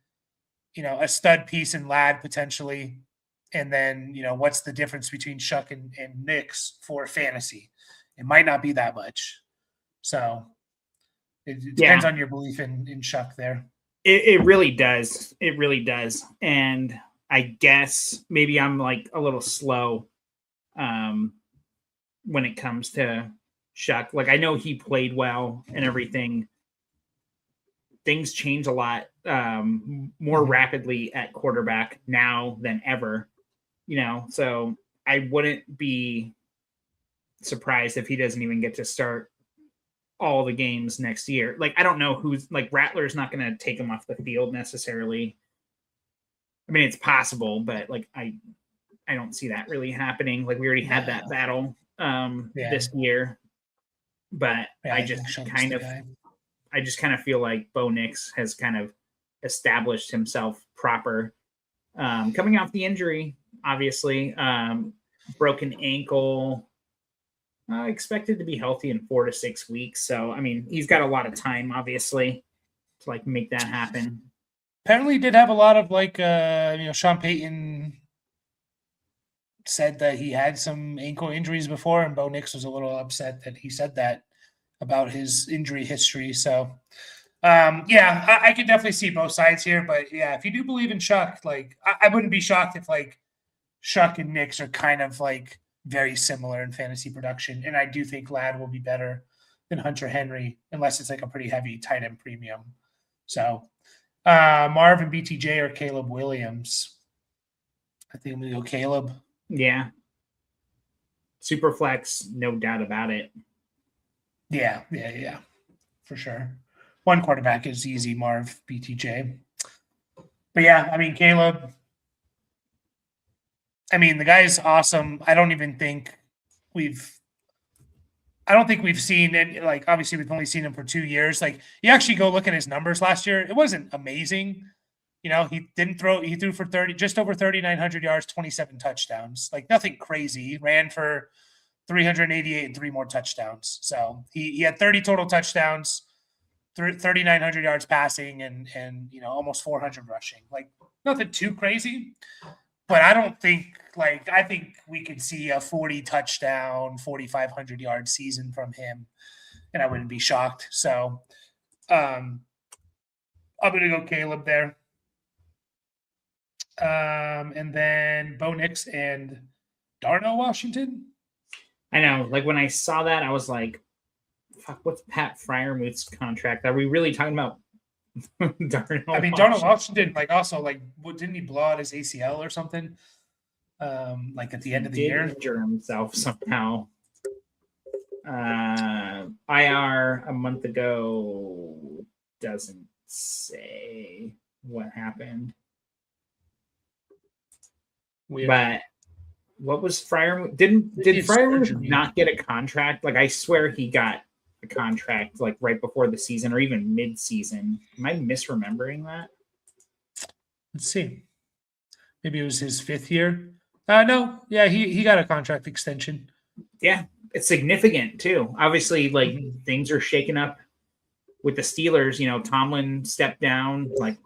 you know, a stud piece in Ladd potentially, and then, you know, what's the difference between Shuck and Nix for fantasy? It might not be that much. So it depends on your belief in Shuck there. It really does. It really does. And I guess maybe I'm like a little slow when it comes to Shuck. Like, I know he played well and everything. Things change a lot more rapidly at quarterback now than ever, you know, so I wouldn't be surprised if he doesn't even get to start all the games next year. Like, I don't know who's like, Rattler's not going to take him off the field necessarily. I mean, it's possible, but like, I don't see that really happening. Like, we already had that battle this year, but I just kind of feel like Bo Nix has kind of established himself proper. Coming off the injury, obviously, broken ankle, expected to be healthy in 4 to 6 weeks. So, I mean, he's got a lot of time, obviously, to like make that happen. Apparently, he did have a lot of like, you know, Sean Payton said that he had some ankle injuries before, and Bo Nix was a little upset that he said that about his injury history. So, I could definitely see both sides here, but yeah, if you do believe in Shuck, like I wouldn't be shocked if like Shuck and Knicks are kind of like very similar in fantasy production, and I do think Ladd will be better than Hunter Henry unless it's like a pretty heavy tight end premium. So Marvin BTJ or Caleb Williams. I think I'm gonna go Caleb. Yeah. Super flex, no doubt about it. Yeah, for sure. One quarterback is easy, Marv BTJ. But yeah, I mean Caleb. I mean the guy's awesome. I don't think we've seen it. Like obviously we've only seen him for 2 years. Like you actually go look at his numbers last year. It wasn't amazing. He didn't throw. He threw for just over 3,900 yards, 27 touchdowns. Like nothing crazy. He ran for 388 and 3 more touchdowns. So he had 30 total touchdowns, 3,900 yards passing, and almost 400 rushing. Like nothing too crazy. But I don't think I think we could see a 40 touchdown, 4,500 yard season from him, and I wouldn't be shocked. So I'm going to go Caleb there. And then Bo Nix and Darnell Washington. I know. Like when I saw that, I was like, fuck, what's Pat Fryermuth's contract? Are we really talking about Darnell? I mean, Darnell Washington, didn't he blow out his ACL or something? Like at the end of the year? Injure himself somehow. IR a month ago doesn't say what happened. Weird. But what was Fryermuth? Did Fryermuth not get a contract? Like I swear he got a contract like right before the season or even mid-season. Am I misremembering that? Let's see. Maybe it was his 5th year. No. Yeah, he got a contract extension. Yeah, it's significant too. Obviously, like things are shaking up with the Steelers. Tomlin stepped down. Like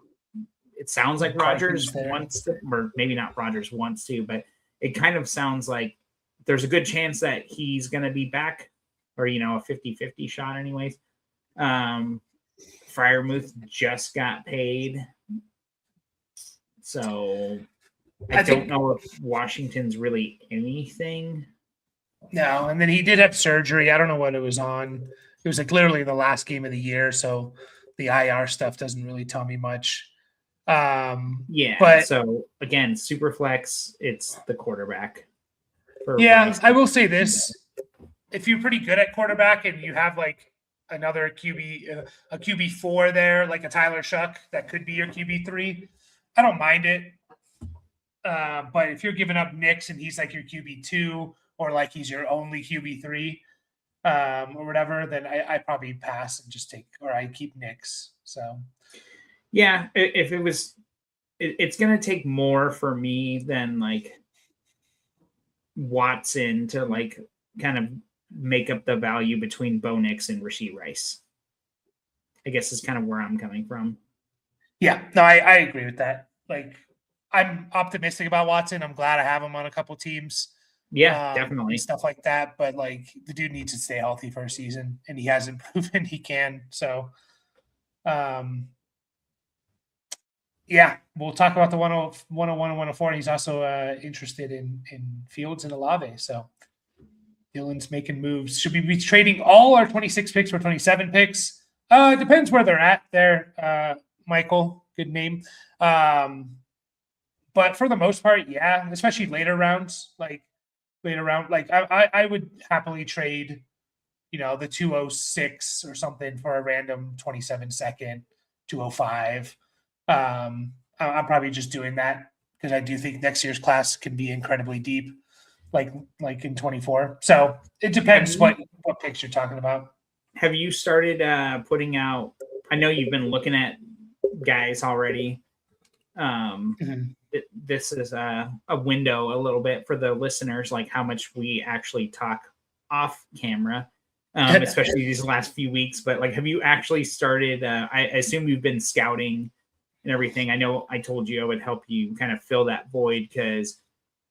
it sounds like Rodgers wants to, or maybe not Rodgers wants to, but it kind of sounds like there's a good chance that he's going to be back or, a 50-50 shot anyways. Fryermuth just got paid. So I don't know if Washington's really anything. No, and then he did have surgery. I don't know what it was on. It was like literally the last game of the year. So the IR stuff doesn't really tell me much. But so again, super flex, it's the quarterback. I will say this: if you're pretty good at quarterback and you have like another QB, a QB4 there, like a Tyler Shuck, that could be your QB3. I don't mind it. But if you're giving up Nix and he's like your QB2 or like he's your only QB3 or whatever, then I probably pass and just I keep Nix. So. Yeah, if it was, it's going to take more for me than like Watson to like kind of make up the value between Bo Nix and Rashee Rice. I guess is kind of where I'm coming from. Yeah, no, I agree with that. Like, I'm optimistic about Watson. I'm glad I have him on a couple teams. Yeah, definitely. And stuff like that. But like, the dude needs to stay healthy for a season, and he hasn't proven he can. So, yeah, we'll talk about the 101 and 104. And he's also interested in Fields and Olave. So Dylan's making moves. Should we be trading all our 26 picks for 27 picks? It depends where they're at there, Michael. Good name. But for the most part, yeah, especially later rounds. Like I would happily trade, the 206 or something for a random 27 second, 205. I'm probably just doing that because I do think next year's class can be incredibly deep, like in 24. So it depends what picks you're talking about. Have you started putting out? I know you've been looking at guys already. This is a window a little bit for the listeners, like how much we actually talk off camera, especially these last few weeks. But like, have you actually started? I assume you've been scouting and everything. I know I told you I would help you kind of fill that void because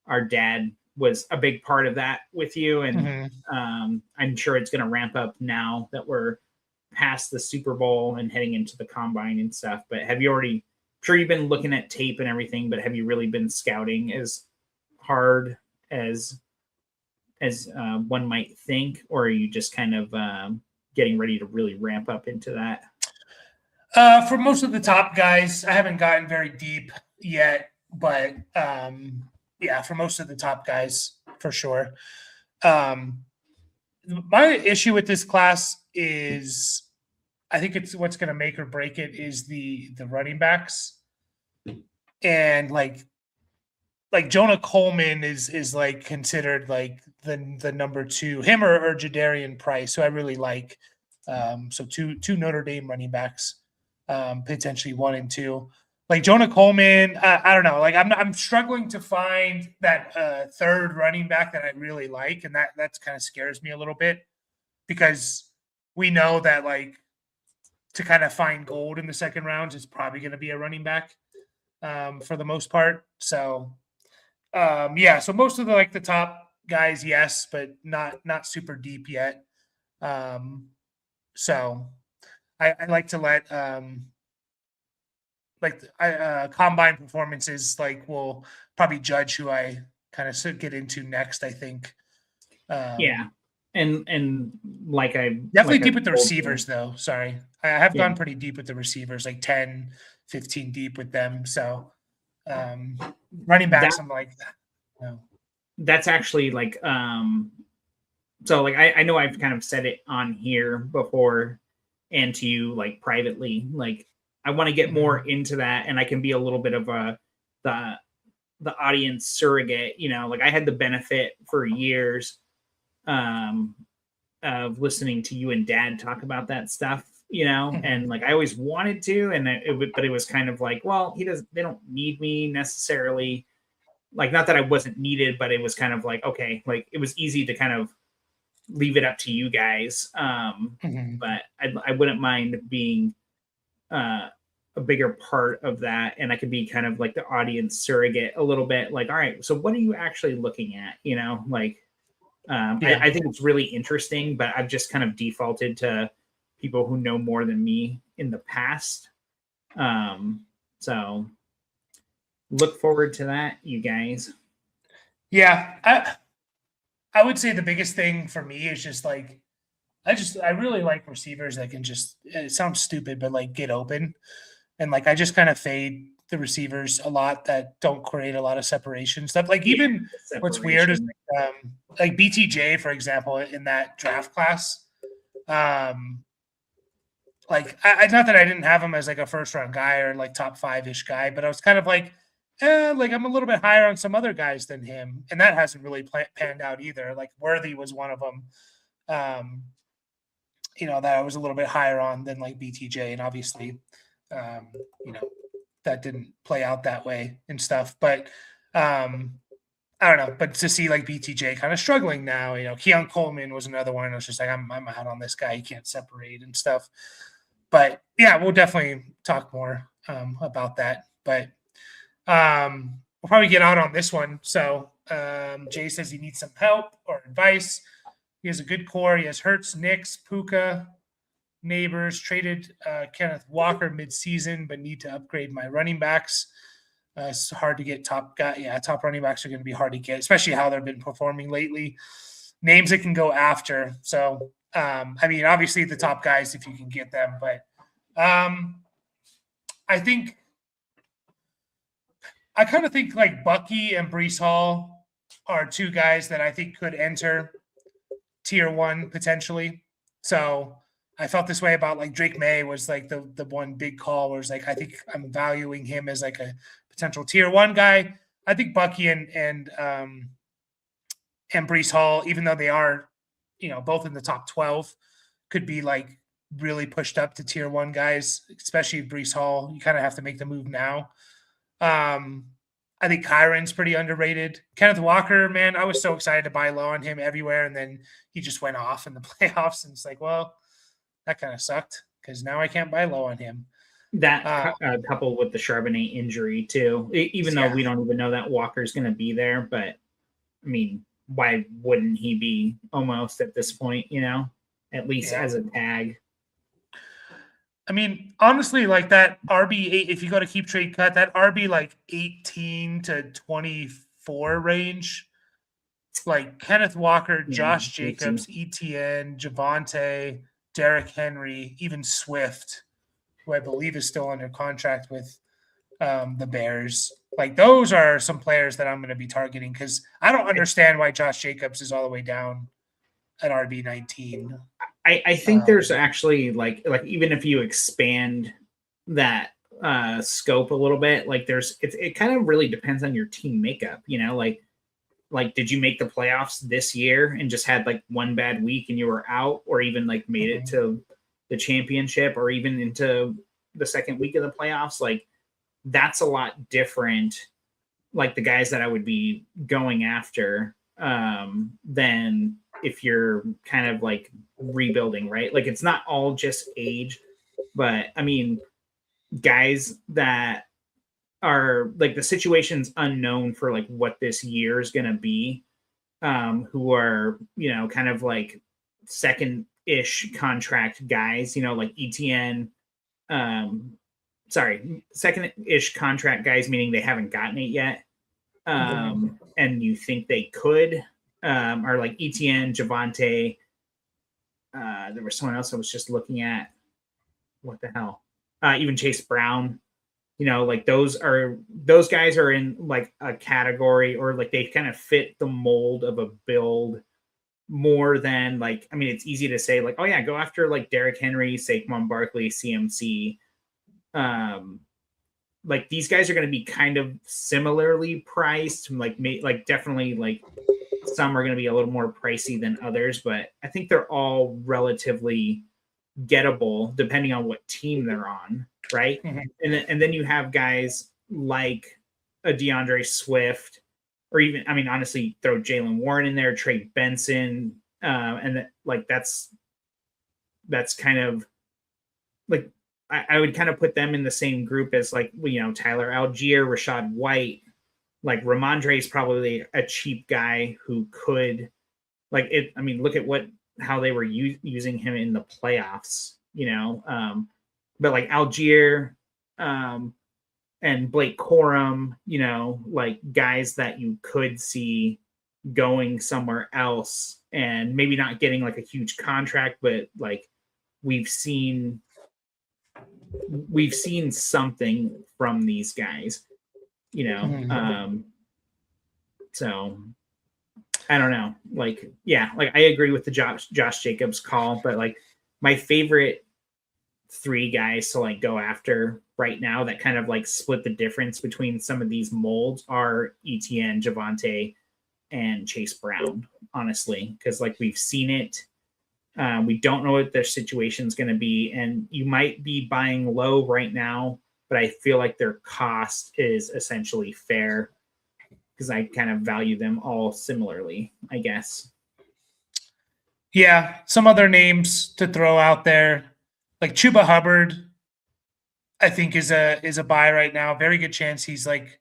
our dad was a big part of that with you. And I'm sure it's going to ramp up now that we're past the Super Bowl and heading into the combine and stuff, but have you already, sure you've been looking at tape and everything, but have you really been scouting as hard as one might think, or are you just kind of getting ready to really ramp up into that? For most of the top guys, I haven't gotten very deep yet, but yeah, for most of the top guys, for sure. My issue with this class is, I think it's what's going to make or break it is the running backs, and like Jonah Coleman is like considered like the number two, him or Jadarian Price, who I really like. So two Notre Dame running backs, potentially 1 and 2. Like Jonah Coleman, I don't know. Like I'm struggling to find that third running back that I really like, and that's kind of scares me a little bit, because we know that like to kind of find gold in the second round is probably going to be a running back, for the most part. So yeah, so most of the top guys, yes, but not super deep yet. So I like to let combine performances will probably judge who I kind of get into next, I think. Yeah. And like I definitely like deep with the receivers though. Sorry. I have gone pretty deep with the receivers, like 10, 15 deep with them. So running backs, I'm like, no. That's actually like so like I know I've kind of said it on here before and to you like privately, like I want to get more into that, and I can be a little bit of the audience surrogate, like I had the benefit for years of listening to you and Dad talk about that stuff, and like I always wanted to, and but it was kind of like, well, they don't need me necessarily, like not that I wasn't needed, but it was kind of like, okay, like it was easy to kind of leave it up to you guys, but I wouldn't mind being a bigger part of that, and I could be kind of like the audience surrogate a little bit, like, all right, so what are you actually looking at, like I think it's really interesting, but I've just kind of defaulted to people who know more than me in the past. So look forward to that, you guys. Yeah, I would say the biggest thing for me is just like I really like receivers that can just, it sounds stupid, but like get open, and like I just kind of fade the receivers a lot that don't create a lot of separation stuff. Like even what's weird is like BTJ, for example, in that draft class. Like I not that I didn't have him as like a first round guy or like top 5-ish guy, but I was kind of like, like I'm a little bit higher on some other guys than him, and that hasn't really panned out either. Like Worthy was one of them, that I was a little bit higher on than like BTJ, and obviously, that didn't play out that way and stuff. But I don't know. But to see like BTJ kind of struggling now, Keon Coleman was another one. I was just like, I'm out on this guy. He can't separate and stuff. But yeah, we'll definitely talk more about that. But we'll probably get out on this one. So Jay says he needs some help or advice. He has a good core. He has Hurts, Nix, Puka, Neighbors. Traded Kenneth Walker mid-season, but need to upgrade my running backs. It's hard to get top guy. Yeah, top running backs are going to be hard to get, especially how they've been performing lately. Names that can go after. So, I mean, obviously the top guys if you can get them, but I kind of think like Bucky and Breece Hall are two guys that I think could enter tier 1 potentially. So I felt this way about like Drake May was like the one big call where it's like, I think I'm valuing him as like a potential tier 1 guy. I think Bucky and Breece Hall, even though they are, both in the top 12, could be like really pushed up to tier 1 guys, especially Breece Hall. You kind of have to make the move now. I think Kyron's pretty underrated. Kenneth Walker, man, I was so excited to buy low on him everywhere, and then he just went off in the playoffs, and it's like, well, that kind of sucked because now I can't buy low on him. That coupled with the Charbonnet injury too, even though we don't even know that Walker's going to be there, but I mean, why wouldn't he be almost at this point, at least as a tag? I mean, honestly, like that RB8, if you go to keep trade cut, that RB like 18 to 24 range, like Kenneth Walker, Yeah, Josh me too. Jacobs, ETN, Javante, Derrick Henry, even Swift, who I believe is still under contract with the Bears. Like those are some players that I'm going to be targeting because I don't understand why Josh Jacobs is all the way down at RB19. I think there's actually like even if you expand that scope a little bit, like it kind of really depends on your team makeup, you know, like did you make the playoffs this year and just had like one bad week and you were out, or even like made it to the championship or even into the second week of the playoffs? Like that's a lot different, like the guys that I would be going after than if you're kind of like rebuilding, right? Like it's not all just age, but I mean, guys that are like the situation's unknown for like what this year is going to be, who are, you know, kind of like second ish contract guys, you know, like ETN, second ish contract guys, meaning they haven't gotten it yet. And you think they could, are like ETN, Javante. There was someone else I was just looking at. What the hell? Even Chase Brown. You know, like those guys are in like a category, or like they kind of fit the mold of a build more than like, I mean, it's easy to say like, oh yeah, go after like Derrick Henry, Saquon Barkley, CMC. Like these guys are going to be kind of similarly priced, like definitely like some are going to be a little more pricey than others, but I think they're all relatively gettable depending on what team they're on, right? And then you have guys like a DeAndre Swift, or even, I mean, honestly, throw Jalen Warren in there, Trey Benson, and like that's kind of like I would kind of put them in the same group as like, you know, Tyler Algier, Rashad White. Like Ramondre is probably a cheap guy who could like it. I mean, look at how they were using him in the playoffs, you know. But like Algier and Blake Corum, you know, like guys that you could see going somewhere else and maybe not getting like a huge contract, but like we've seen something from these guys, you know. So I don't know. Like, yeah, like I agree with the Josh Jacobs call, but like my favorite three guys to like go after right now that kind of like split the difference between some of these molds are ETN, Javante, and Chase Brown, honestly, because like we've seen it. We don't know what their situation is going to be, and you might be buying low right now, but I feel like their cost is essentially fair because I kind of value them all similarly, I guess. Yeah, some other names to throw out there, like Chuba Hubbard, I think is a buy right now. Very good chance he's like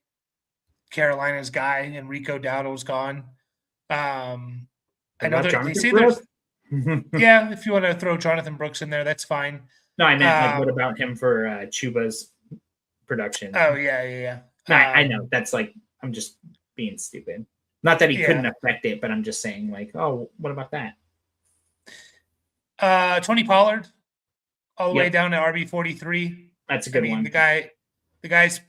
Carolina's guy, and Rico Dowdle's gone. I know they say there's yeah, if you want to throw Jonathan Brooks in there, that's fine. No, I meant like what about him for Chuba's production? Oh yeah. I know that's like I'm just being stupid. Not that he couldn't affect it, but I'm just saying like, oh, what about that? Tony Pollard, all the way down to RB43. That's a good one. The guy's,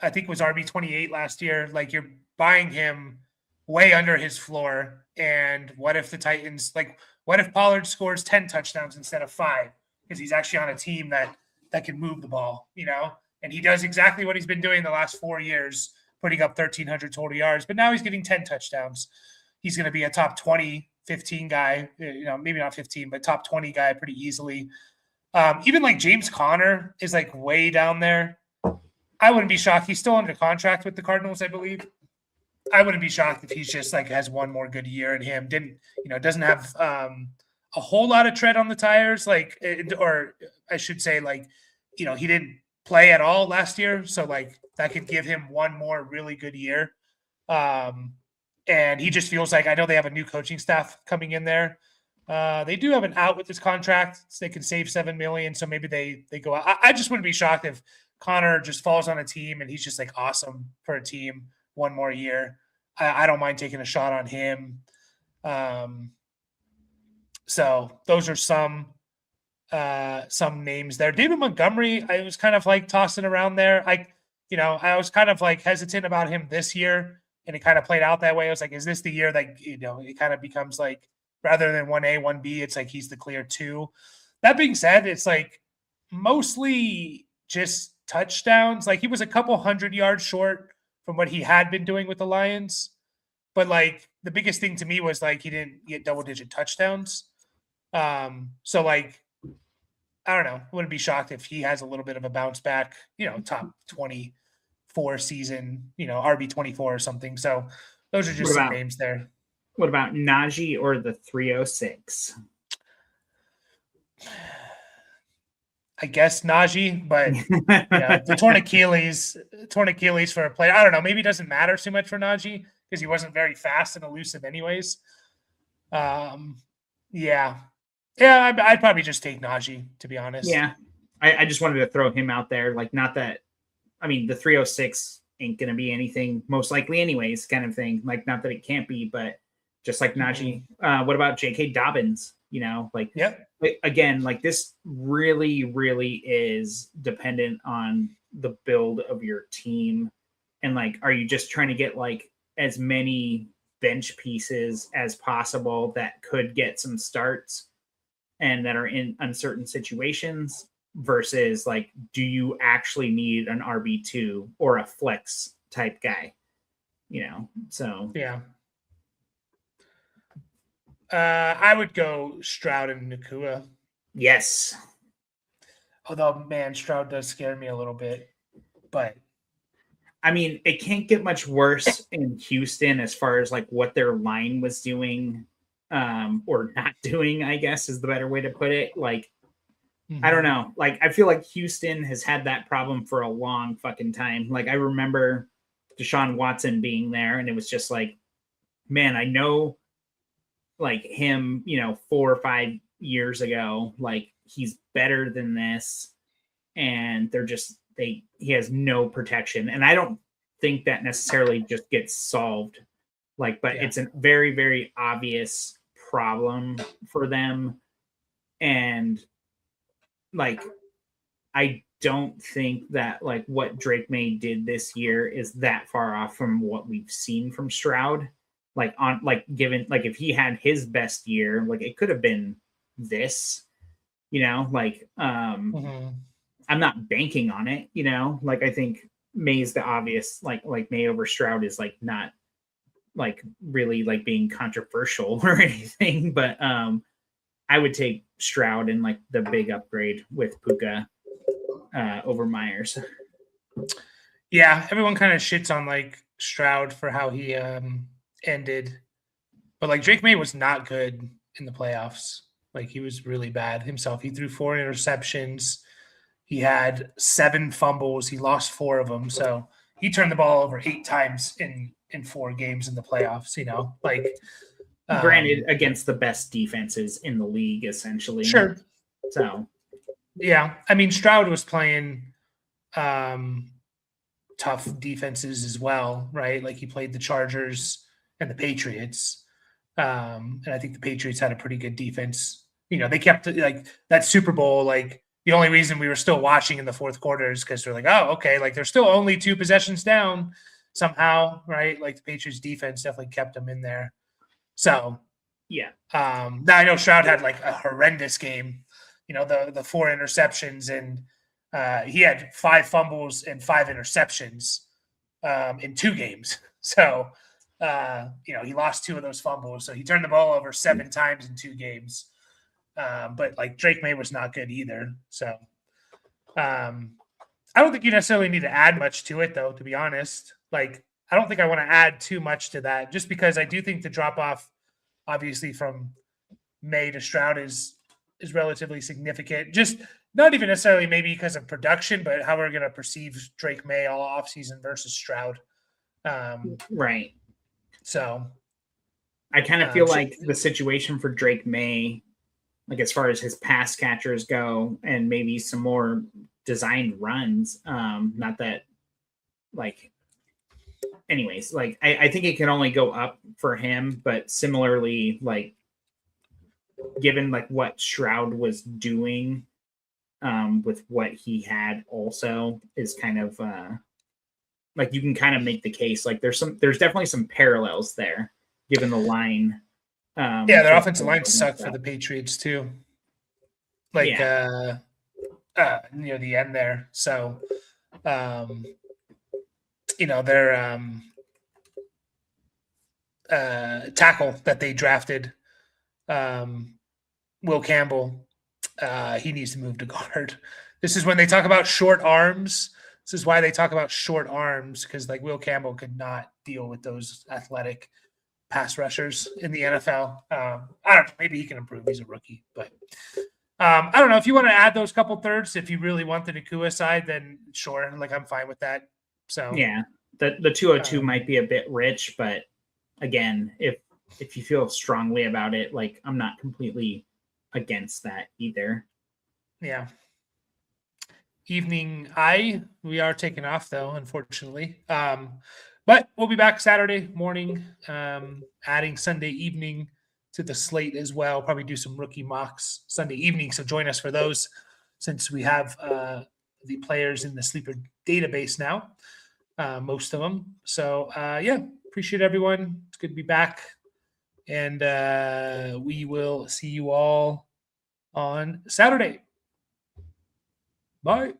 I think was RB28 last year. Like you're buying him way under his floor. And what if the Titans, like, what if Pollard scores 10 touchdowns instead of 5? Because he's actually on a team that can move the ball, you know? And he does exactly what he's been doing the last 4 years, putting up 1,300 total yards. But now he's getting 10 touchdowns. He's going to be a top 20, 15 guy, you know, maybe not 15, but top 20 guy pretty easily. Even like James Conner is like way down there. I wouldn't be shocked. He's still under contract with the Cardinals, I believe. I wouldn't be shocked if he's just like has one more good year in him. Doesn't have a whole lot of tread on the tires, like, or I should say, like, you know, he didn't play at all last year, so like that could give him one more really good year. And he just feels like, I know they have a new coaching staff coming in there, They do have an out with this contract. So they can save $7 million. So maybe they go out. I just wouldn't be shocked if Connor just falls on a team and he's just like awesome for a team one more year. I don't mind taking a shot on him. So those are some names there. David Montgomery, I was kind of like tossing around there. I was kind of like hesitant about him this year, and it kind of played out that way. I was like, is this the year that it kind of becomes like rather than 1A, 1B, it's like he's the clear 2. That being said, it's like mostly just touchdowns. Like he was a couple 100 yards short from what he had been doing with the Lions. But like the biggest thing to me was like he didn't get double-digit touchdowns. So like I don't know. Wouldn't be shocked if he has a little bit of a bounce back, top 24 season, RB24 or something. So those are just some names there. What about Najee or the 306? I guess Najee, but the torn Achilles for a player. I don't know. Maybe it doesn't matter too much for Najee because he wasn't very fast and elusive anyways. Yeah, I'd probably just take Najee, to be honest. Yeah, I just wanted to throw him out there. Like, not that, I mean, the 306 ain't going to be anything, most likely anyways, kind of thing. Like, not that it can't be, but just like Najee. What about J.K. Dobbins? Again, like this really, really is dependent on the build of your team. And like, are you just trying to get like as many bench pieces as possible that could get some starts and that are in uncertain situations versus like, do you actually need an RB2 or a flex type guy? So yeah. I would go Stroud and Nakua. Yes. Although, man, Stroud does scare me a little bit. But I mean, it can't get much worse in Houston as far as like what their line was doing or not doing, I guess is the better way to put it. Like, I don't know. Like, I feel like Houston has had that problem for a long fucking time. Like, I remember Deshaun Watson being there and it was just like, man, I know like him, 4 or 5 years ago, like he's better than this. And he has no protection. And I don't think that necessarily just gets solved. Like, but it's a very, very obvious problem for them. And like, I don't think that like what Drake May did this year is that far off from what we've seen from Stroud. Like given like if he had his best year, like it could have been this, I'm not banking on it, like I think May's the obvious, like May over Stroud is like not like really like being controversial or anything, but I would take Stroud and like the big upgrade with Puka over Myers. Yeah, everyone kind of shits on like Stroud for how he ended, but like Drake May was not good in the playoffs. Like he was really bad himself. He threw 4 interceptions. He had 7 fumbles. He lost 4 of them. So he turned the ball over 8 times in 4 games in the playoffs, like granted against the best defenses in the league, essentially. Sure. So yeah, I mean, Stroud was playing tough defenses as well, right? Like he played the Chargers and the Patriots. And I think the Patriots had a pretty good defense. They kept like that Super Bowl, like the only reason we were still watching in the fourth quarter is because we're like, oh, okay, like they're still only 2 possessions down somehow, right? Like the Patriots defense definitely kept them in there. So yeah. Now I know Stroud had like a horrendous game, the 4 interceptions and he had 5 fumbles and 5 interceptions in 2 games. So he lost 2 of those fumbles. So he turned the ball over 7 times in 2 games. But like Drake May was not good either. So I don't think you necessarily need to add much to it, though, to be honest. Like, I don't think I want to add too much to that just because I do think the drop off, obviously, from May to Stroud is relatively significant. Just not even necessarily maybe because of production, but how we're going to perceive Drake May all offseason versus Stroud. Right. So I kind of feel like the situation for Drake May like as far as his pass catchers go, and maybe some more designed runs. Not that like, anyways, like I think it can only go up for him, but similarly, like given like what Stroud was doing with what he had also is kind of like you can kind of make the case like there's definitely some parallels there given the line. Yeah, their offensive line sucked for the Patriots too. Like near the end there. So their tackle that they drafted, Will Campbell, he needs to move to guard. This is when they talk about short arms. This is why they talk about short arms, because like Will Campbell could not deal with those athletic pass rushers in the NFL. I don't know. Maybe he can improve. He's a rookie, but I don't know. If you want to add those couple thirds, if you really want the Nakua side, then sure. Like I'm fine with that. So yeah, the 202 might be a bit rich, but again, if you feel strongly about it, like I'm not completely against that either. Yeah. Evening we are taking off though, unfortunately. But we'll be back Saturday morning, adding Sunday evening to the slate as well. Probably do some rookie mocks Sunday evening. So join us for those since we have the players in the sleeper database now, most of them. So appreciate everyone. It's good to be back. And we will see you all on Saturday. Bye.